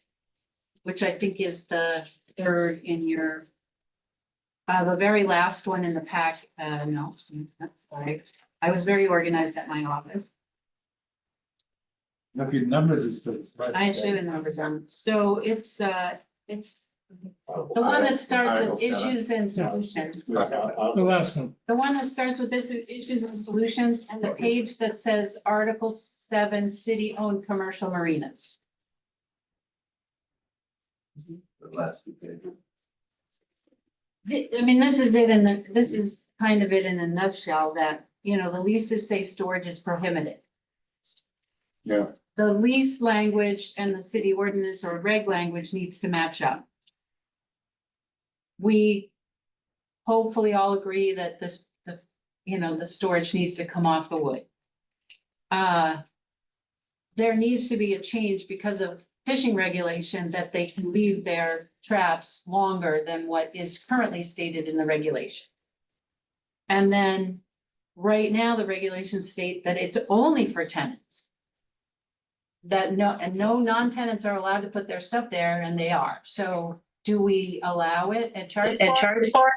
which I think is the third in your, the very last one in the pack, no, that's sorry. I was very organized at my office. If you number these things, right? I should have numbered them. So it's the one that starts with issues and solutions. The last one. The one that starts with this issues and solutions and the page that says Article 7, city-owned commercial marinas. The last two pages. I mean, this is it this is kind of it in a nutshell that, the leases say storage is prohibited. Yeah. The lease language and the city ordinance or reg language needs to match up. We hopefully all agree that the storage needs to come off the wood. There needs to be a change because of fishing regulation that they can leave their traps longer than what is currently stated in the regulation. And then, right now, the regulations state that it's only for tenants. That no non-tenants are allowed to put their stuff there, and they are. So do we allow it and charge for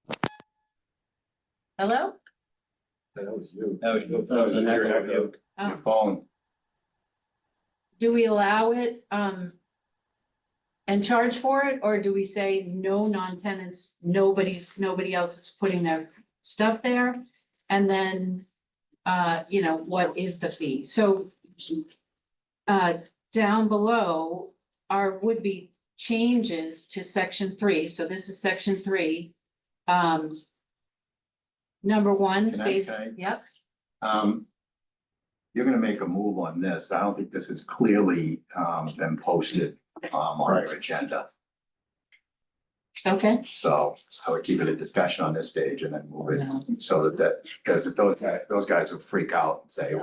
it? Hello? That was you. That was That was an echo. Oh. Your phone. do we allow it, and charge for it, or do we say no non-tenants, nobody else is putting their stuff there? And then, you know, what is the fee? So, down below are would-be changes to section 3. So this is section 3. Number 1 Can I stays, say? yep, You're gonna make a move on this. I don't think this is clearly, been posted, on your agenda. okay, So I would keep it a discussion on this stage and then move it so because if those guys would freak out and say,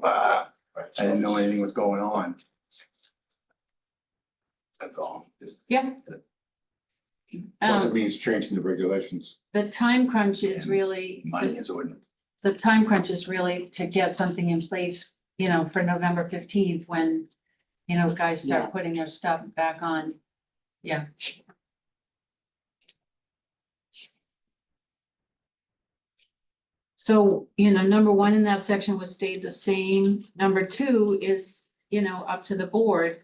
I didn't know anything was going on. That's all. Just- yeah. Plus it Um, means changing the regulations. the time crunch is And really, Money is ordinance. the time crunch is really to get something in place, you know, for November 15th, when, you know, guys Yeah. start putting their stuff back on. Yeah. So, you know, number 1 in that section was stayed the same. Number 2 is, you know, up to the board.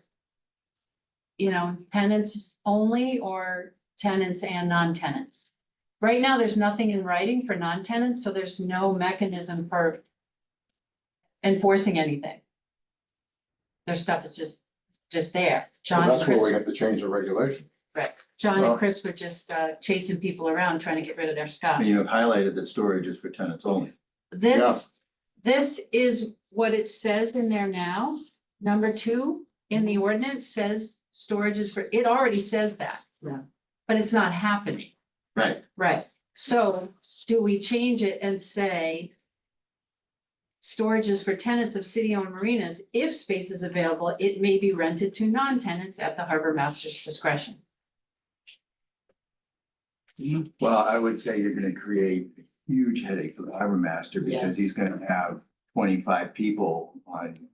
You know, tenants only or tenants and non-tenants. Right now, there's nothing in writing for non-tenants, so there's no mechanism for enforcing anything. Their stuff is just there. So John and that's where we Chris, have to change the regulation. right, John Well- and Chris were just chasing people around, trying to get rid of their I stuff. mean, you've highlighted that storage is for tenants only. This is what it says in there now. Number 2 in the ordinance says storage is for, it already says that. Yeah. But it's not happening. Right. Right, so do we change it and say storage is for tenants of city-owned marinas? If space is available, it may be rented to non-tenants at the harbor master's discretion. Well, I would say you're gonna create a huge headache for the harbor master because he's gonna have 25 people on,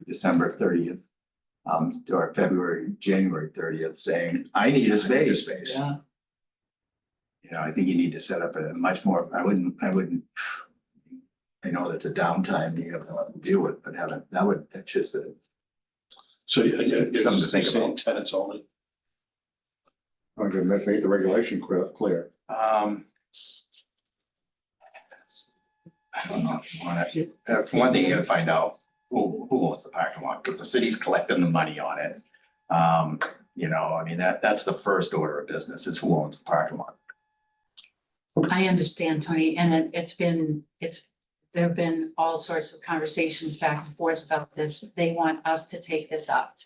December 30th. Or January 30th saying, I need a space. Yeah. I think you need to set up a much more, I know that's a downtime you have to deal with, but that's just a. So it's Something to think saying about. tenants only. I'm gonna make the regulation clear. I don't know. That's one thing you gotta find out, who owns the parking lot, because the city's collecting the money on it. That's the first order of business, is who owns the parking lot. I understand, Tony, and there have been all sorts of conversations back and forth about this. They want us to take this up.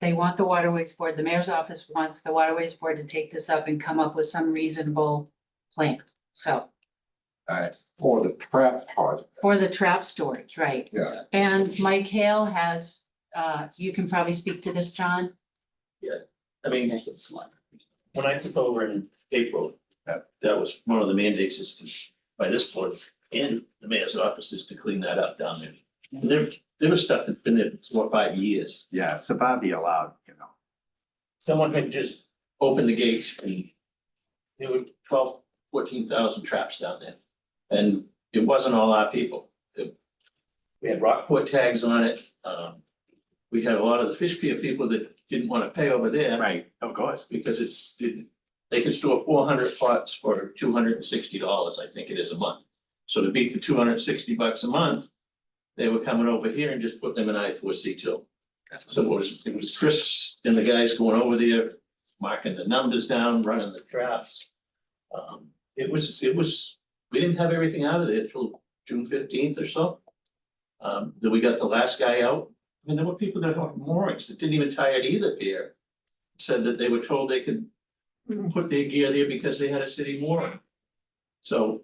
They want the Waterways Board, the mayor's office wants the Waterways Board to take this up and come up with some reasonable plan. So, Alright. For the trap part, for the trap storage, right? yeah. And Mike Hale has, you can probably speak to this, John. I mean, when I took over in April, that was one of the mandates is to, by this board and the mayor's office is to clean that up down there. And there was stuff that's been there for 4 or 5 years. Yeah, so that'd be allowed, Someone had just opened the gates and there were 14,000 traps down there. And it wasn't all our people. We had Rockport tags on it. We had a lot of the fish pier people that didn't want to pay over there. right, of course. Because they could store 400 pots for $260, I think it is, a month. So to beat the $260 a month, they were coming over here and just putting them in I-4C2. So it was Chris and the guys going over there, marking the numbers down, running the traps. We didn't have everything out of there till June 15th or so. Then we got the last guy out. I mean, there were people that had moorings that didn't even tie it either pier. Said that they were told they could put their gear there because they had a city mooring. So,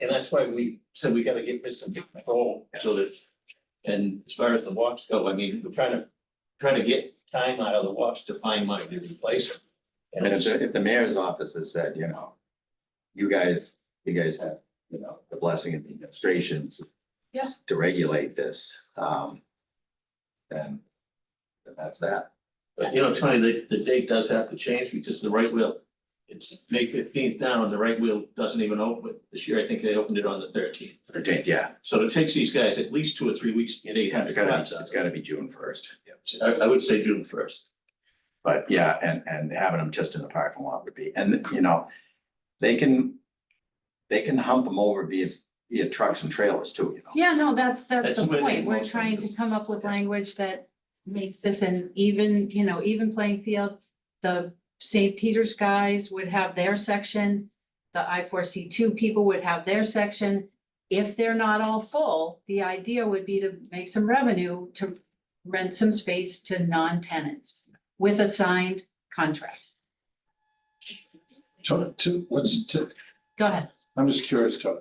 and that's why we said we gotta get this under control so that, and as far as the walks go, I mean, we're trying to get time out of the walks to find money to replace it. And if the mayor's office has said, you guys have, the blessing of the administration. Yeah. To regulate this, then that's that. But Tony, the date does have to change because the right wheel It's May 15th now, and the right wheel doesn't even open. This year, I think they opened it on the 13th. 13th, yeah. So it takes these guys at least 2 or 3 weeks to get 800 cars out. It's gotta be June first. I would say June 1st. But yeah, and having them just in the parking lot would be, and you know, they can hump them over via trucks and trailers too, you know. Yeah, no, that's That's the what they point. We're most trying to come up with language that makes this an even, even playing field. The St. Peter's guys would have their section. The I4C2 people would have their section. If they're not all full, the idea would be to make some revenue to rent some space to non-tenants with a signed contract. Go ahead. I'm just curious, Tony,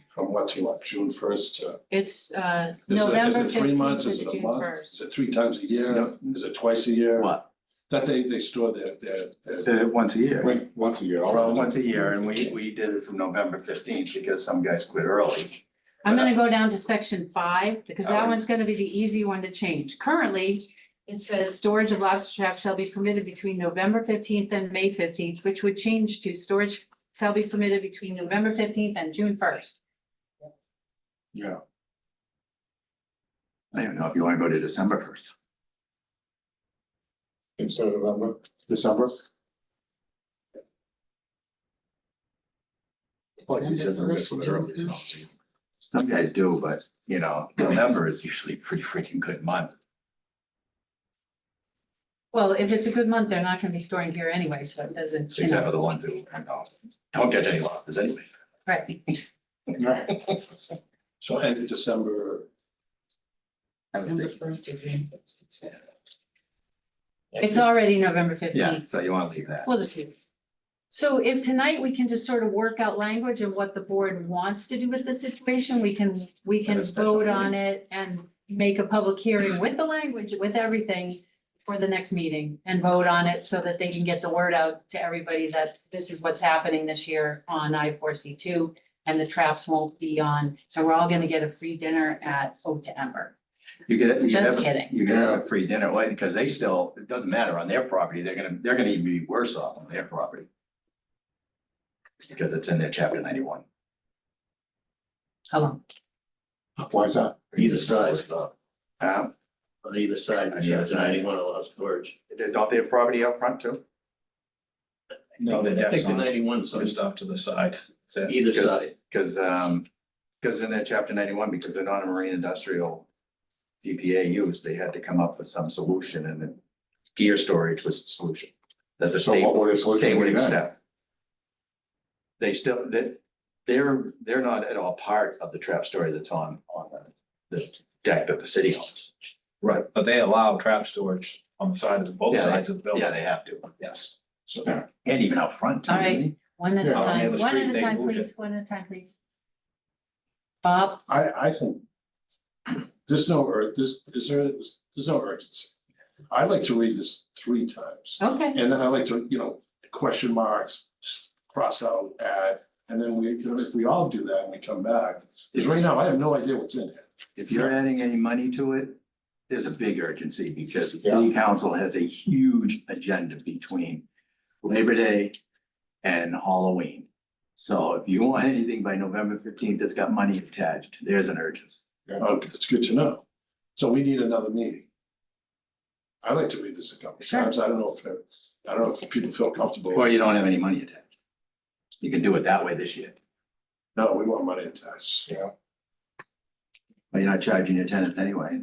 from what to what, June first to? It's Is November it 3 months, 15th is to it a June month, 1st. is it 3 times a year, No. is it twice a year? What? That they store their. Once a year. Once a year. Once a year, and we did it from November 15th because some guys quit early. I'm gonna go down to section 5, because that Oh. one's gonna be the easy one to change. Currently, it says storage of lobster traps shall be permitted between November 15th and May 15th, which would change to storage shall be permitted between November 15th and June 1st. Yeah. I don't know if you wanna go to December 1st. Instead of November, December. Well, you said this was early, so. Some guys do, but you know, November is usually a pretty freaking good month. Well, if it's a good month, they're not gonna be storing here anyway, so it doesn't, Except for the ones who don't catch any losses anyway. right. So end of December, December 1st or June 1st. It's already November Yeah, 15th. so you wanna leave that. We'll just leave it. So if tonight we can just sort of work out language of what the board wants to do with the situation, we can Have a special vote on meeting. it and make a public hearing with the language, with everything for the next meeting and vote on it so that they can get the word out to everybody that this is what's happening this year on I4C2 and the traps won't be on, and we're all gonna get a free dinner at Oak to Ember. You get it. Just kidding. You can have a free dinner, why? Because they still, it doesn't matter on their property, they're gonna even be worse off on their property. Because it's in their chapter 91. How long? Why is that? Either side, Um, on either side, On either chapter side. 91 allows storage. don't they have property out front too? No, I the think deck's the on, 91, so so just off to the side. That's it. either side. Because in their chapter 91, because they're not a marine industrial DPA use, they had to come up with some solution, and the gear storage was the solution. That the So state, what would the solution state would be then? accept. They still, they're not at all part of the trap story that's on the deck that the city owns. Right, but they allow trap storage on the side of both Yeah, sides of the building. Yeah, they have to, Yes. so, and even out front. All right. One at a Yeah, on the time, other one street, at a they time, moved please, one at a time, please. Bob, I think there's no urgency. I'd like to read this 3 times. okay, And then I like to, question marks, cross out, add, and then if we all do that and we come back, because right now I have no idea what's in here. If you're adding any money to it, there's a big urgency because the city council has a huge agenda between Labor Day and Halloween. So if you want anything by November 15th that's got money attached, there's an urgency. Okay, it's good to know. So we need another meeting. I'd like to read this a couple of Sure. times. I don't know if people feel comfortable. Or you don't have any money attached. You can do it that way this year, No, we want money attached. Yeah. but you're not charging your tenants anyway.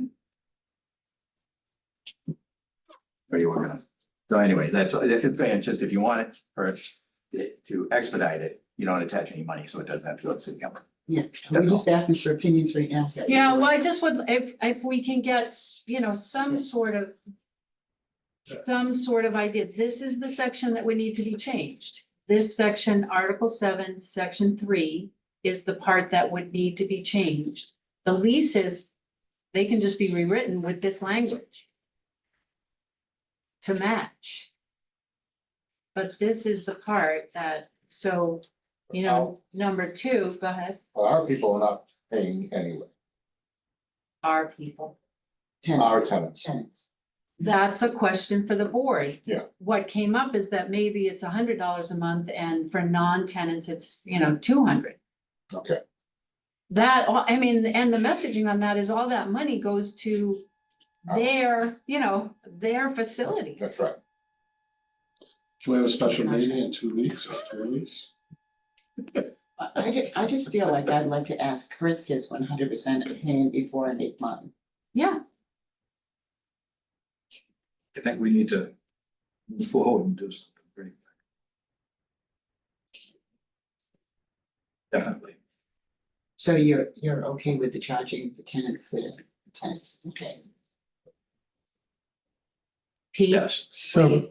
Or you were gonna, so anyway, it's just if you want it for it to expedite it, you don't attach any money, so it doesn't have to go to city council. Yes, we're just asking for opinions right now. yeah, well, I just would, if we can get, some sort of idea, this is the section that would need to be changed. This section, Article 7, Section 3, is the part that would need to be changed. The leases, they can just be rewritten with this language to match. But this is the part that, so, number 2, go ahead, Well, our people are not paying anyway, our people. our tenants. Tenants. That's a question for the board. Yeah. What came up is that maybe it's $100 a month and for non-tenants, it's, 200. Okay, That, I mean, and the messaging on that is all that money goes to their, their facilities. that's right. Can we have a special meeting in 2 weeks or 3 weeks? I just feel like I'd like to ask Chris his 100% opinion before I make mine. Yeah, I think we need to move forward and do something pretty quick. Definitely. So you're okay with the charging the tenants, okay. Pete, Yes. So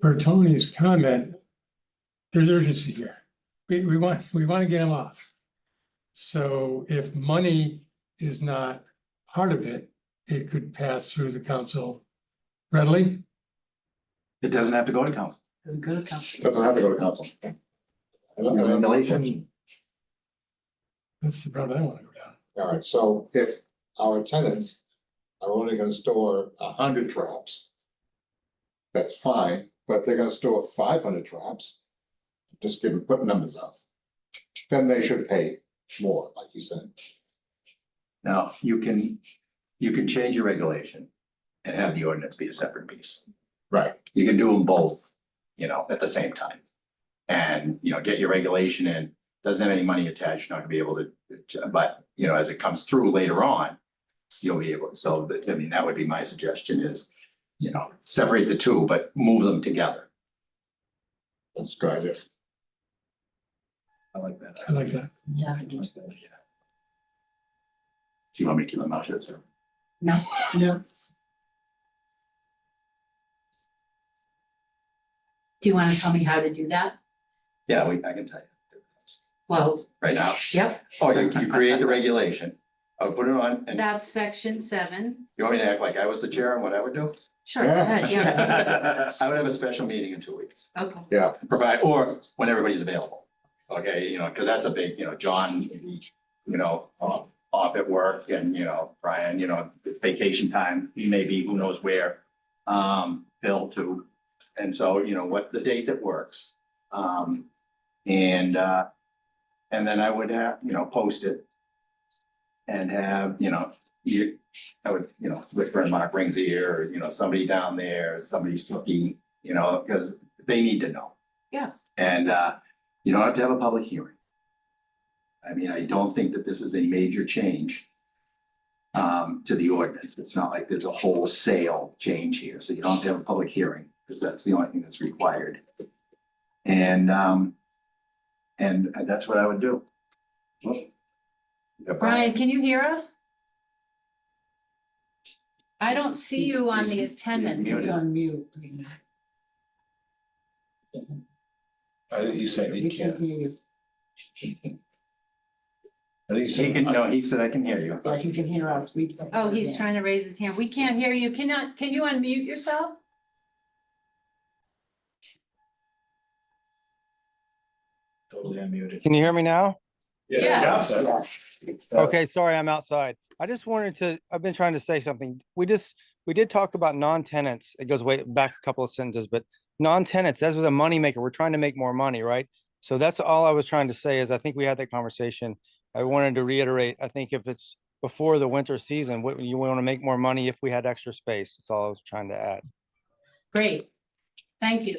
for Tony's comment, there's urgency here. We want to get him off. So if money is not part of it, it could pass through the council readily. It doesn't have to go to council. Doesn't go to council. Doesn't have to go to council. Regulation. That's the road I want to go down. All right, so if our tenants are only gonna store 100 traps, that's fine, but if they're gonna store 500 traps, just put numbers out. Then they should pay more, like you said. Now, you can change your regulation and have the ordinance be a separate piece. Right. You can do them both, at the same time. And, get your regulation in, doesn't have any money attached, you're not gonna be able to, but, as it comes through later on, you'll be able, so that, that would be my suggestion is, separate the two, but move them together. That's a good idea. I like that. I like that. Yeah, I do. Do you want me to keep my mouth shut, sir? No. do you want to tell me how to do that? Yeah, I can tell you. Well, Right now. yep, Oh, you create the regulation. I'll put it on and that's section 7. you want me to act like I was the chair and what I would do? Sure, go ahead, yeah, I would have a special meeting in 2 weeks. okay. Yeah, Provide, or when everybody's available. Okay, because that's a big, John, off at work and, Brian, vacation time, he may be, who knows where. Bill too. And so, what the date that works. And then I would have, post it. And have, I would, whisper in Mark Ring's ear, or, somebody down there, somebody's looking, because they need to know. Yeah. And, you don't have to have a public hearing. I mean, I don't think that this is a major change to the ordinance. It's not like there's a wholesale change here, so you don't have to have a public hearing, because that's the only thing that's required. And that's what I would do. Brian, can you hear us? I don't see you on the attendance. It's on mute. I think you said We he can't can't. hear you. I think you He can, said. no, he said I can hear you. Like you can hear us. We can't Oh, hear he's them. trying to raise his hand. We can't hear you. Can you unmute yourself? Totally unmuted. Can you hear me now? Yes. Okay, sorry, I'm outside. I just wanted to, I've been trying to say something. We did talk about non-tenants. It goes way back a couple of sentences, but non-tenants, that's with a moneymaker. We're trying to make more money, right? So that's all I was trying to say is I think we had that conversation. I wanted to reiterate, I think if it's before the winter season, you want to make more money if we had extra space. That's all I was trying to add. Great. Thank you.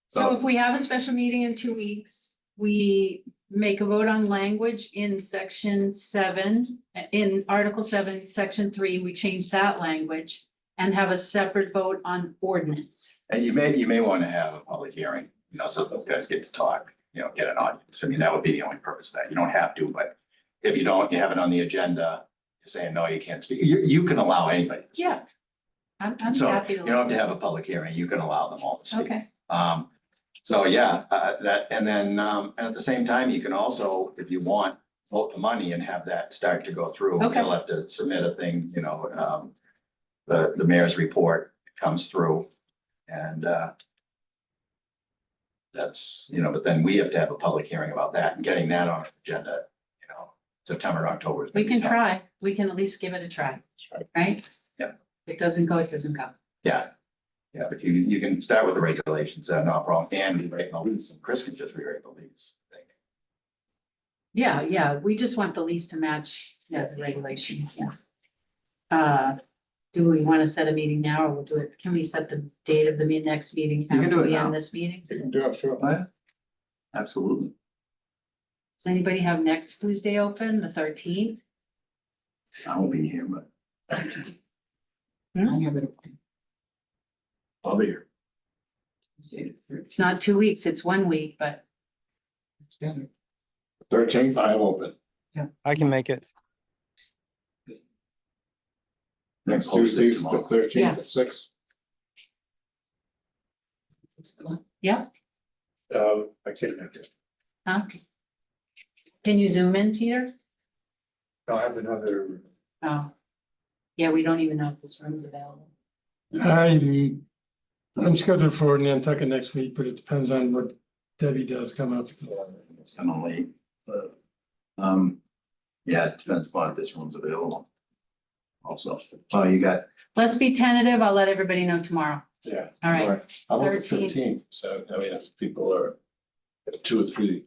So if we have a special meeting in 2 weeks, we make a vote on language in section 7, in Article 7, section 3, we change that language and have a separate vote on ordinance. And you may want to have a public hearing, so those guys get to talk, get an audience. I mean, that would be the only purpose of that. You don't have to, but if you don't, you have it on the agenda, you're saying, no, you can't speak. You can allow anybody to speak. Yeah. I'm So happy you to. don't have to have a public hearing. You can allow them all to speak. Okay, So yeah, that, and then, and at the same time, you can also, if you want, vote the money and have that start to go through. Okay. You'll have to submit a thing, the mayor's report comes through and, that's, but then we have to have a public hearing about that and getting that on the agenda, September, October. is gonna we be can tough. try. We can at least give it a try, right? Yeah. It doesn't go, it doesn't go. Yeah. Yeah, but you can start with the regulations, no problem, and rewrite the lease, and Chris can just rewrite the lease. I think. Yeah, we just want the lease to match, the regulation, yeah. Do we want to set a meeting now, or we'll do it, can we set the date of the next meeting? can do after it we end now. this meeting? Yeah, sure. Oh, yeah. Absolutely. Does anybody have next Tuesday open, the 13th? I won't be here, but I have it. I'll be here. It's not 2 weeks, it's 1 week, but It's better. 13th, I'm open. I can make it. Next Post it Tuesday's the tomorrow. 13th Yeah. at 6. yeah, I can't make it. okay. Can you zoom in, Peter? I'll have another, Oh. Yeah, we don't even know if this room's available. I'm scheduled for Nantucket next week, but it depends on what Debbie does come out. it's kind of late, but, yeah, it depends upon if this room's available. Also, oh, you got, Let's be tentative. I'll let everybody know tomorrow. Yeah. All right. I'm on the 13th. 15th, so I mean, if people are, if 2 or 3,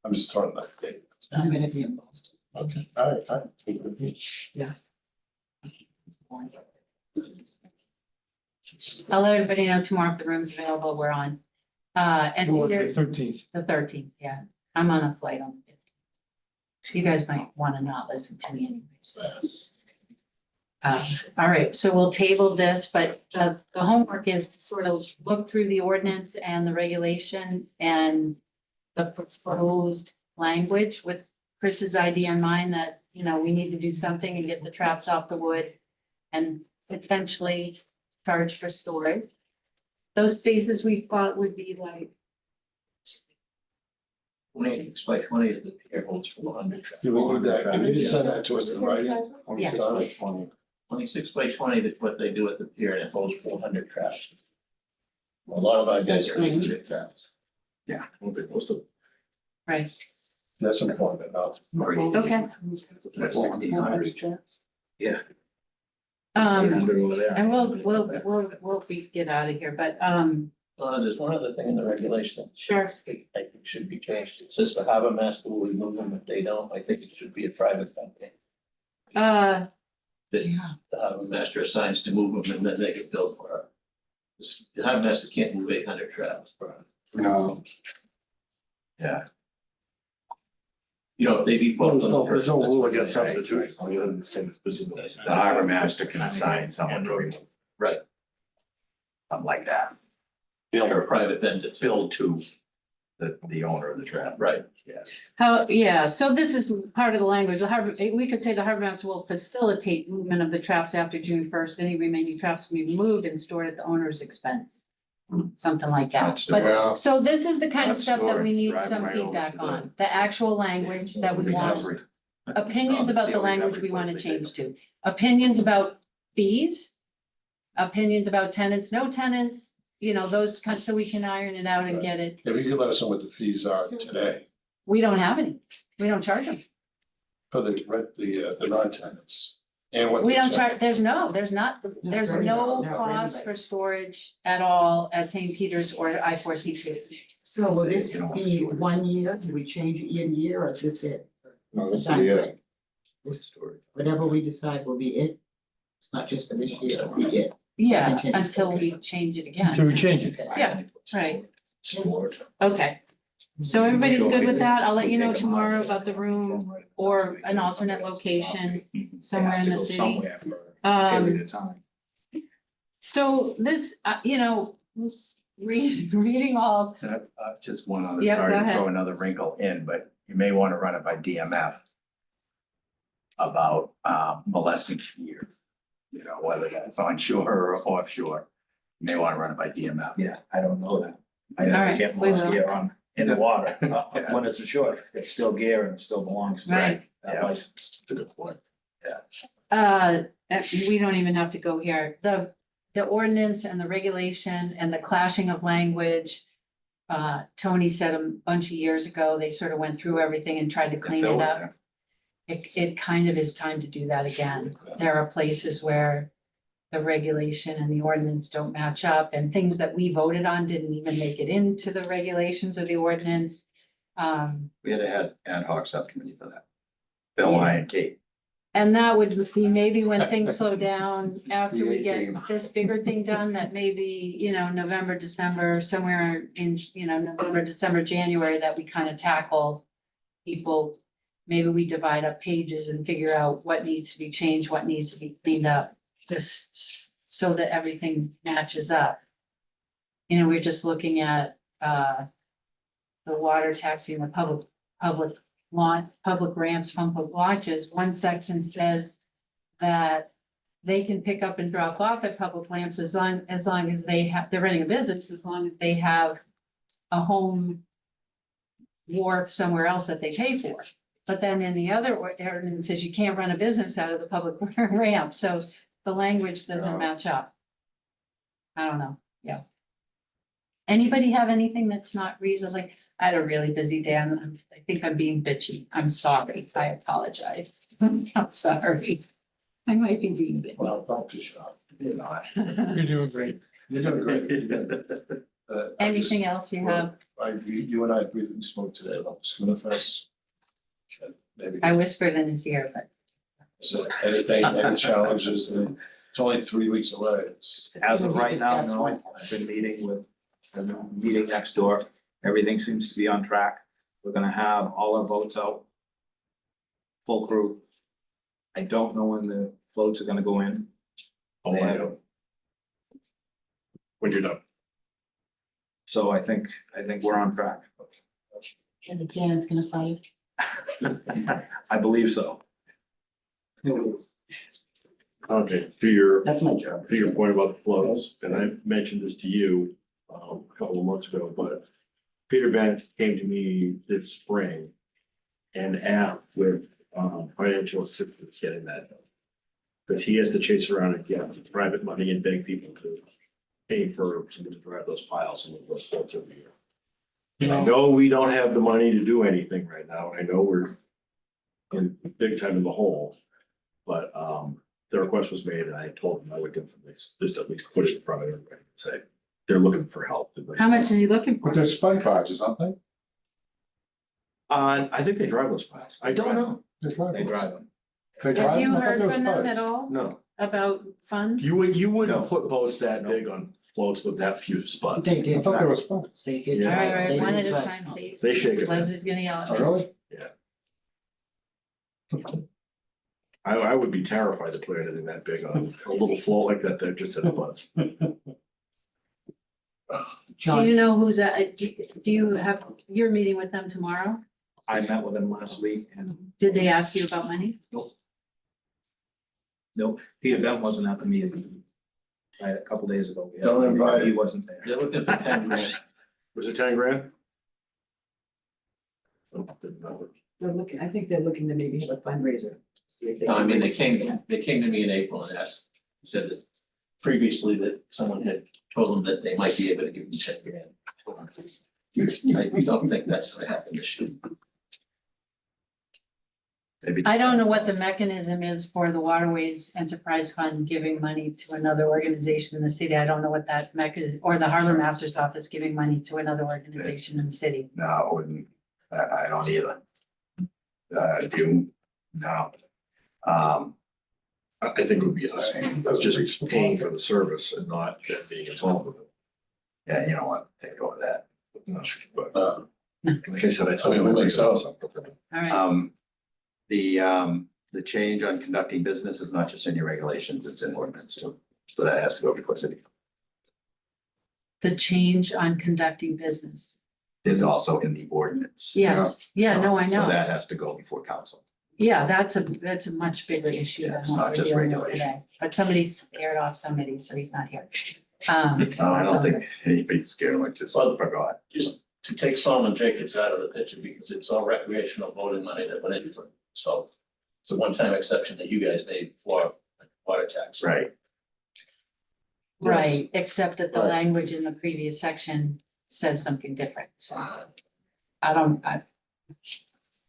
I'm just throwing that date. I'm gonna be in Boston. Okay, all right. I'll let everybody know tomorrow if the room's available. We're on. And Peter's 13th. the 13th, yeah. I'm on a flight on the 15th. You guys might want to not listen to me anyways. All right, so we'll table this, but the homework is to sort of look through the ordinance and the regulation and the proposed language with Chris's idea in mind that, you know, we need to do something and get the traps off the wood and potentially charge for storage. Those spaces we thought would be like, 26 by 20 is the pier holds for 100 traps. You will need that, you need to send that to us in writing. Yeah. 26 by 20 is what they do at the pier, and it holds 400 traps. A lot of our guys are using big traps. Won't be close to. right, That's important enough. okay. that's 1,600. Yeah. 800 over there. And we'll get out of here, but, There's one other thing in the regulation. sure. I think should be changed. It says the harbor master will remove them. If they don't, I think it should be a private company. That the harbor master assigns to move them and then they get billed for it. The harbor master can't move 800 traps. No, Yeah, You know, if they default. on the There's no first- rule against substitutes. Other than saying this is the harbor master can assign someone to remove Right, something like that. or a private vendor. Bill to the owner of the trap. Right. Yes. So this is part of the language, the harbor, we could say the harbor master will facilitate movement of the traps after June 1st. Any remaining traps will be removed and stored at the owner's expense. Something like that, That's the but, well, so this is the kind of That's stuff that we storage, need driving some right over feedback to the- on, the actual language that we want. Recovery. Opinions Oh, about it's the the language recovery we want to place they take change to, opinions about fees. Opinions about tenants, no tenants, you know, those kinds, so we can iron it out and Right. get it. If you could let us know what the fees are today We don't have any, we don't charge them. for the non-tenants and what. We they don't charge, there's no cost for storage at all at St. Peter's or I-4C2. So will this be 1 year? Do we change it year to year, or is this it? no, this will be it. This, whatever we decide will be it. It's not just for this year, it'll be it. Yeah, Continues, until okay. we change it again. Until we change it. Okay. Yeah, right. stored. Okay, so everybody's good with that? I'll let you know tomorrow about the room or an alternate location somewhere in the city. Somewhere for a period of time. So this, you know, reading all, Just one other, Yeah, sorry go to ahead. throw another wrinkle in, but you may want to run it by DMF about molesting gear. You know, whether that's onshore or offshore, you may want to run it by DMF. Yeah, I don't know that. I All right, can't we molest will. gear on, in the water, when it's ashore, it's still gear and it still belongs to Right. that Yeah. license. That's a good point. we don't even have to go here. The ordinance and the regulation and the clashing of language. Tony said a bunch of years ago, they sort of went through everything and tried to clean Bill it was up. there. It kind of is time to do that again. There are places where the regulation and the ordinance don't match up, and things that we voted on didn't even make it into the regulations or the ordinance. We had a ad hoc subcommittee for that. Bill and I and Kate. And that would be maybe when things slow down after we PA get team. this bigger thing done, that maybe, you know, November, December, somewhere in, you know, November, December, January, that we kind of tackle people. Maybe we divide up pages and figure out what needs to be changed, what needs to be cleaned up, just so that everything matches up. You know, we're just looking at the water taxing, the public ramps, public launches. One section says that they can pick up and drop off at public lamps as long as they're running a business, as long as they have a home wharf somewhere else that they pay for. But then in the other ordinance says you can't run a business out of the public ramp, so the language doesn't match up. I don't know, yeah. Anybody have anything that's not reasonably? I had a really busy day. I think I'm being bitchy. I'm sorry. I apologize. I'm sorry. I might be being bitchy. Well, don't be shy. You're not. You're doing great. You're doing great. Anything else you have? You and I briefly spoke today about the Schooner Fest. Maybe, I whispered in his ear, but so anything, any challenges, and it's only 3 weeks away, it's. As of gonna be right the now, best no, one. I've been meeting next door. Everything seems to be on track. We're gonna have all our boats out. Full crew. I don't know when the floats are gonna go in. Oh, I know. When you're done. So I think we're on track. And the cannon's gonna fire. I believe so. Okay, to your That's my job. to your point about the flows, and I mentioned this to you a couple of months ago, but Peter Bennett came to me this spring and asked with financial assistance getting that done. Because he has to chase around and get private money and beg people to pay for someone to drive those piles and move those floats every year. And I know we don't have the money to do anything right now. I know we're in big time in the hole, but the request was made and I told him I would give them this, just at least put it in front of everybody and say, they're looking for help. how much is he looking for? But they're spun charges, aren't they? I think they drive those piles. I don't know. They drive They those. drive them. They drive Have you them? I thought heard they were from them spuds. at all No, about funds? you wouldn't No. put boats that No. big on floats with that few spots. They I did. thought they were spuds. They did. Yeah. All right, all right, They one at did a try. time, please. They shake it. Leslie's gonna yell at Oh, me. really? I would be terrified to put anything that big on a little float like that, that just has butts. Do John, you know who's at, do you have, you're meeting with them tomorrow? I met with him last week and Did they ask you about money? nope, Peter Bent wasn't at the meeting. A couple days ago. We had- Don't invite him. He wasn't there. They're looking for 10 grand. Was it 10 grand? they're looking, I think they're looking to maybe have a fundraiser. See if No, I can mean, raise some- they came to me in April and asked, said that previously that someone had told them that they might be able to give them 10 grand. I don't think that's gonna happen this year. Maybe. I don't know what the mechanism is for the Waterways Enterprise Fund giving money to another organization in the city. I don't know what that mechanism, or the Harbor Master's Office giving money to another organization in the city. No, I wouldn't, I don't either. Do, no. I think it would be us just paying for the service and not just being involved with it. Yeah, you know what, take go with that. No, But Uh, like I said, I told I mean, him. what makes sense? All right, The change on conducting business is not just in your regulations, it's in ordinance too. So that has to go before city. the change on conducting business. It's also in the ordinance. Yes, yeah, no, I So know. that has to go before council. Yeah, that's a much bigger issue Yeah, than it's what not we're just dealing with regulation. today. But somebody scared off somebody, so he's not here. I That's don't all. think anybody's scared, like just Well, forgot. Just to take Solomon Jacobs out of the picture because it's all recreational voting money that went into it. So it's a one-time exception that you guys made for water tax. Right. Right, except that the Right. language in the previous section says something different, so. I don't,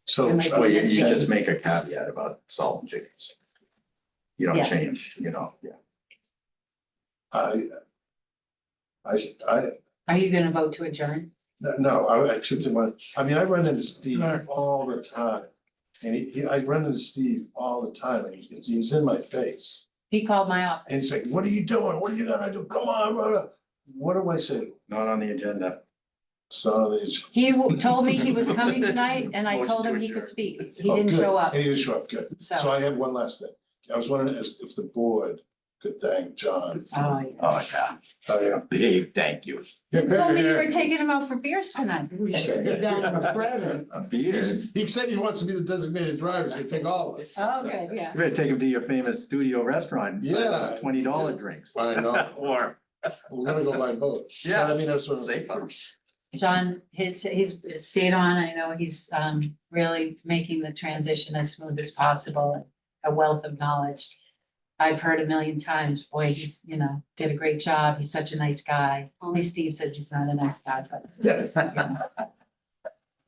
So, Well, you just make a caveat about salt and chickens. You don't Yeah. change, you know, yeah. I, Are you gonna vote to adjourn? no, I took the one, I mean, I run into Steve all the time. And I run into Steve all the time, and he's in my face. He called my office. And he's like, what are you doing? What are you gonna do? Come on, brother. What do I say? Not on the agenda. Son of these. He told me he was coming tonight and I told him he could speak. He didn't show up. He didn't show up, good. So So, I have one last thing. I was wondering if the board could thank John. oh, yeah. Oh, yeah. Oh, yeah. Dave, thank you. He told me you were taking him out for beers tonight. Beers. He said he wants to be the designated driver, so he take all of us. Okay, yeah. You better take him to your famous studio restaurant. Yeah. $20 drinks. I know. Or, We're gonna go by boat. Yeah. I mean, that's what. safer. John, he's stayed on. I know he's really making the transition as smooth as possible. A wealth of knowledge. I've heard a million times, boy, he's, did a great job. He's such a nice guy. Only Steve says he's not a nice guy, but.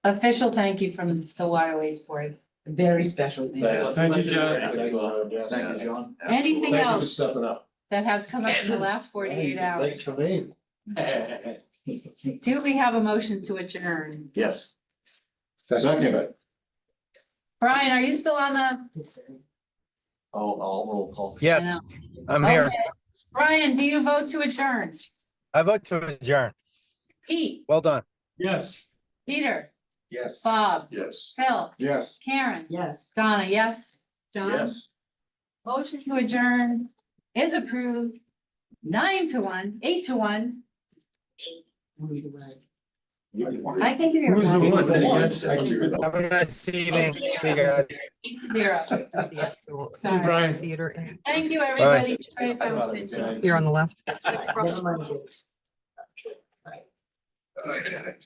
Official thank you from the Waterways Board. Very special. Thank you, John. Thank you, John. Anything Thank you for else stepping up. that has come up in the last 48 hours? Thanks for me. Do we have a motion to adjourn? Yes. Second. Brian, are you still on the? I'll roll call. Yes, No. I'm here. Okay. Brian, do you vote to adjourn? I vote to adjourn. Pete, Well done. Yes. Peter, Yes. Bob, Yes. Phil, Yes. Karen, Yes. Donna, yes? John? Yes. Motion to adjourn is approved. 9-1, 8-1. I can give you. Who's the one? Have a nice evening. See you guys. 0. Sorry. Brian. Theater. Thank you, everybody. Sorry if I was bitching. Here on the left. Right.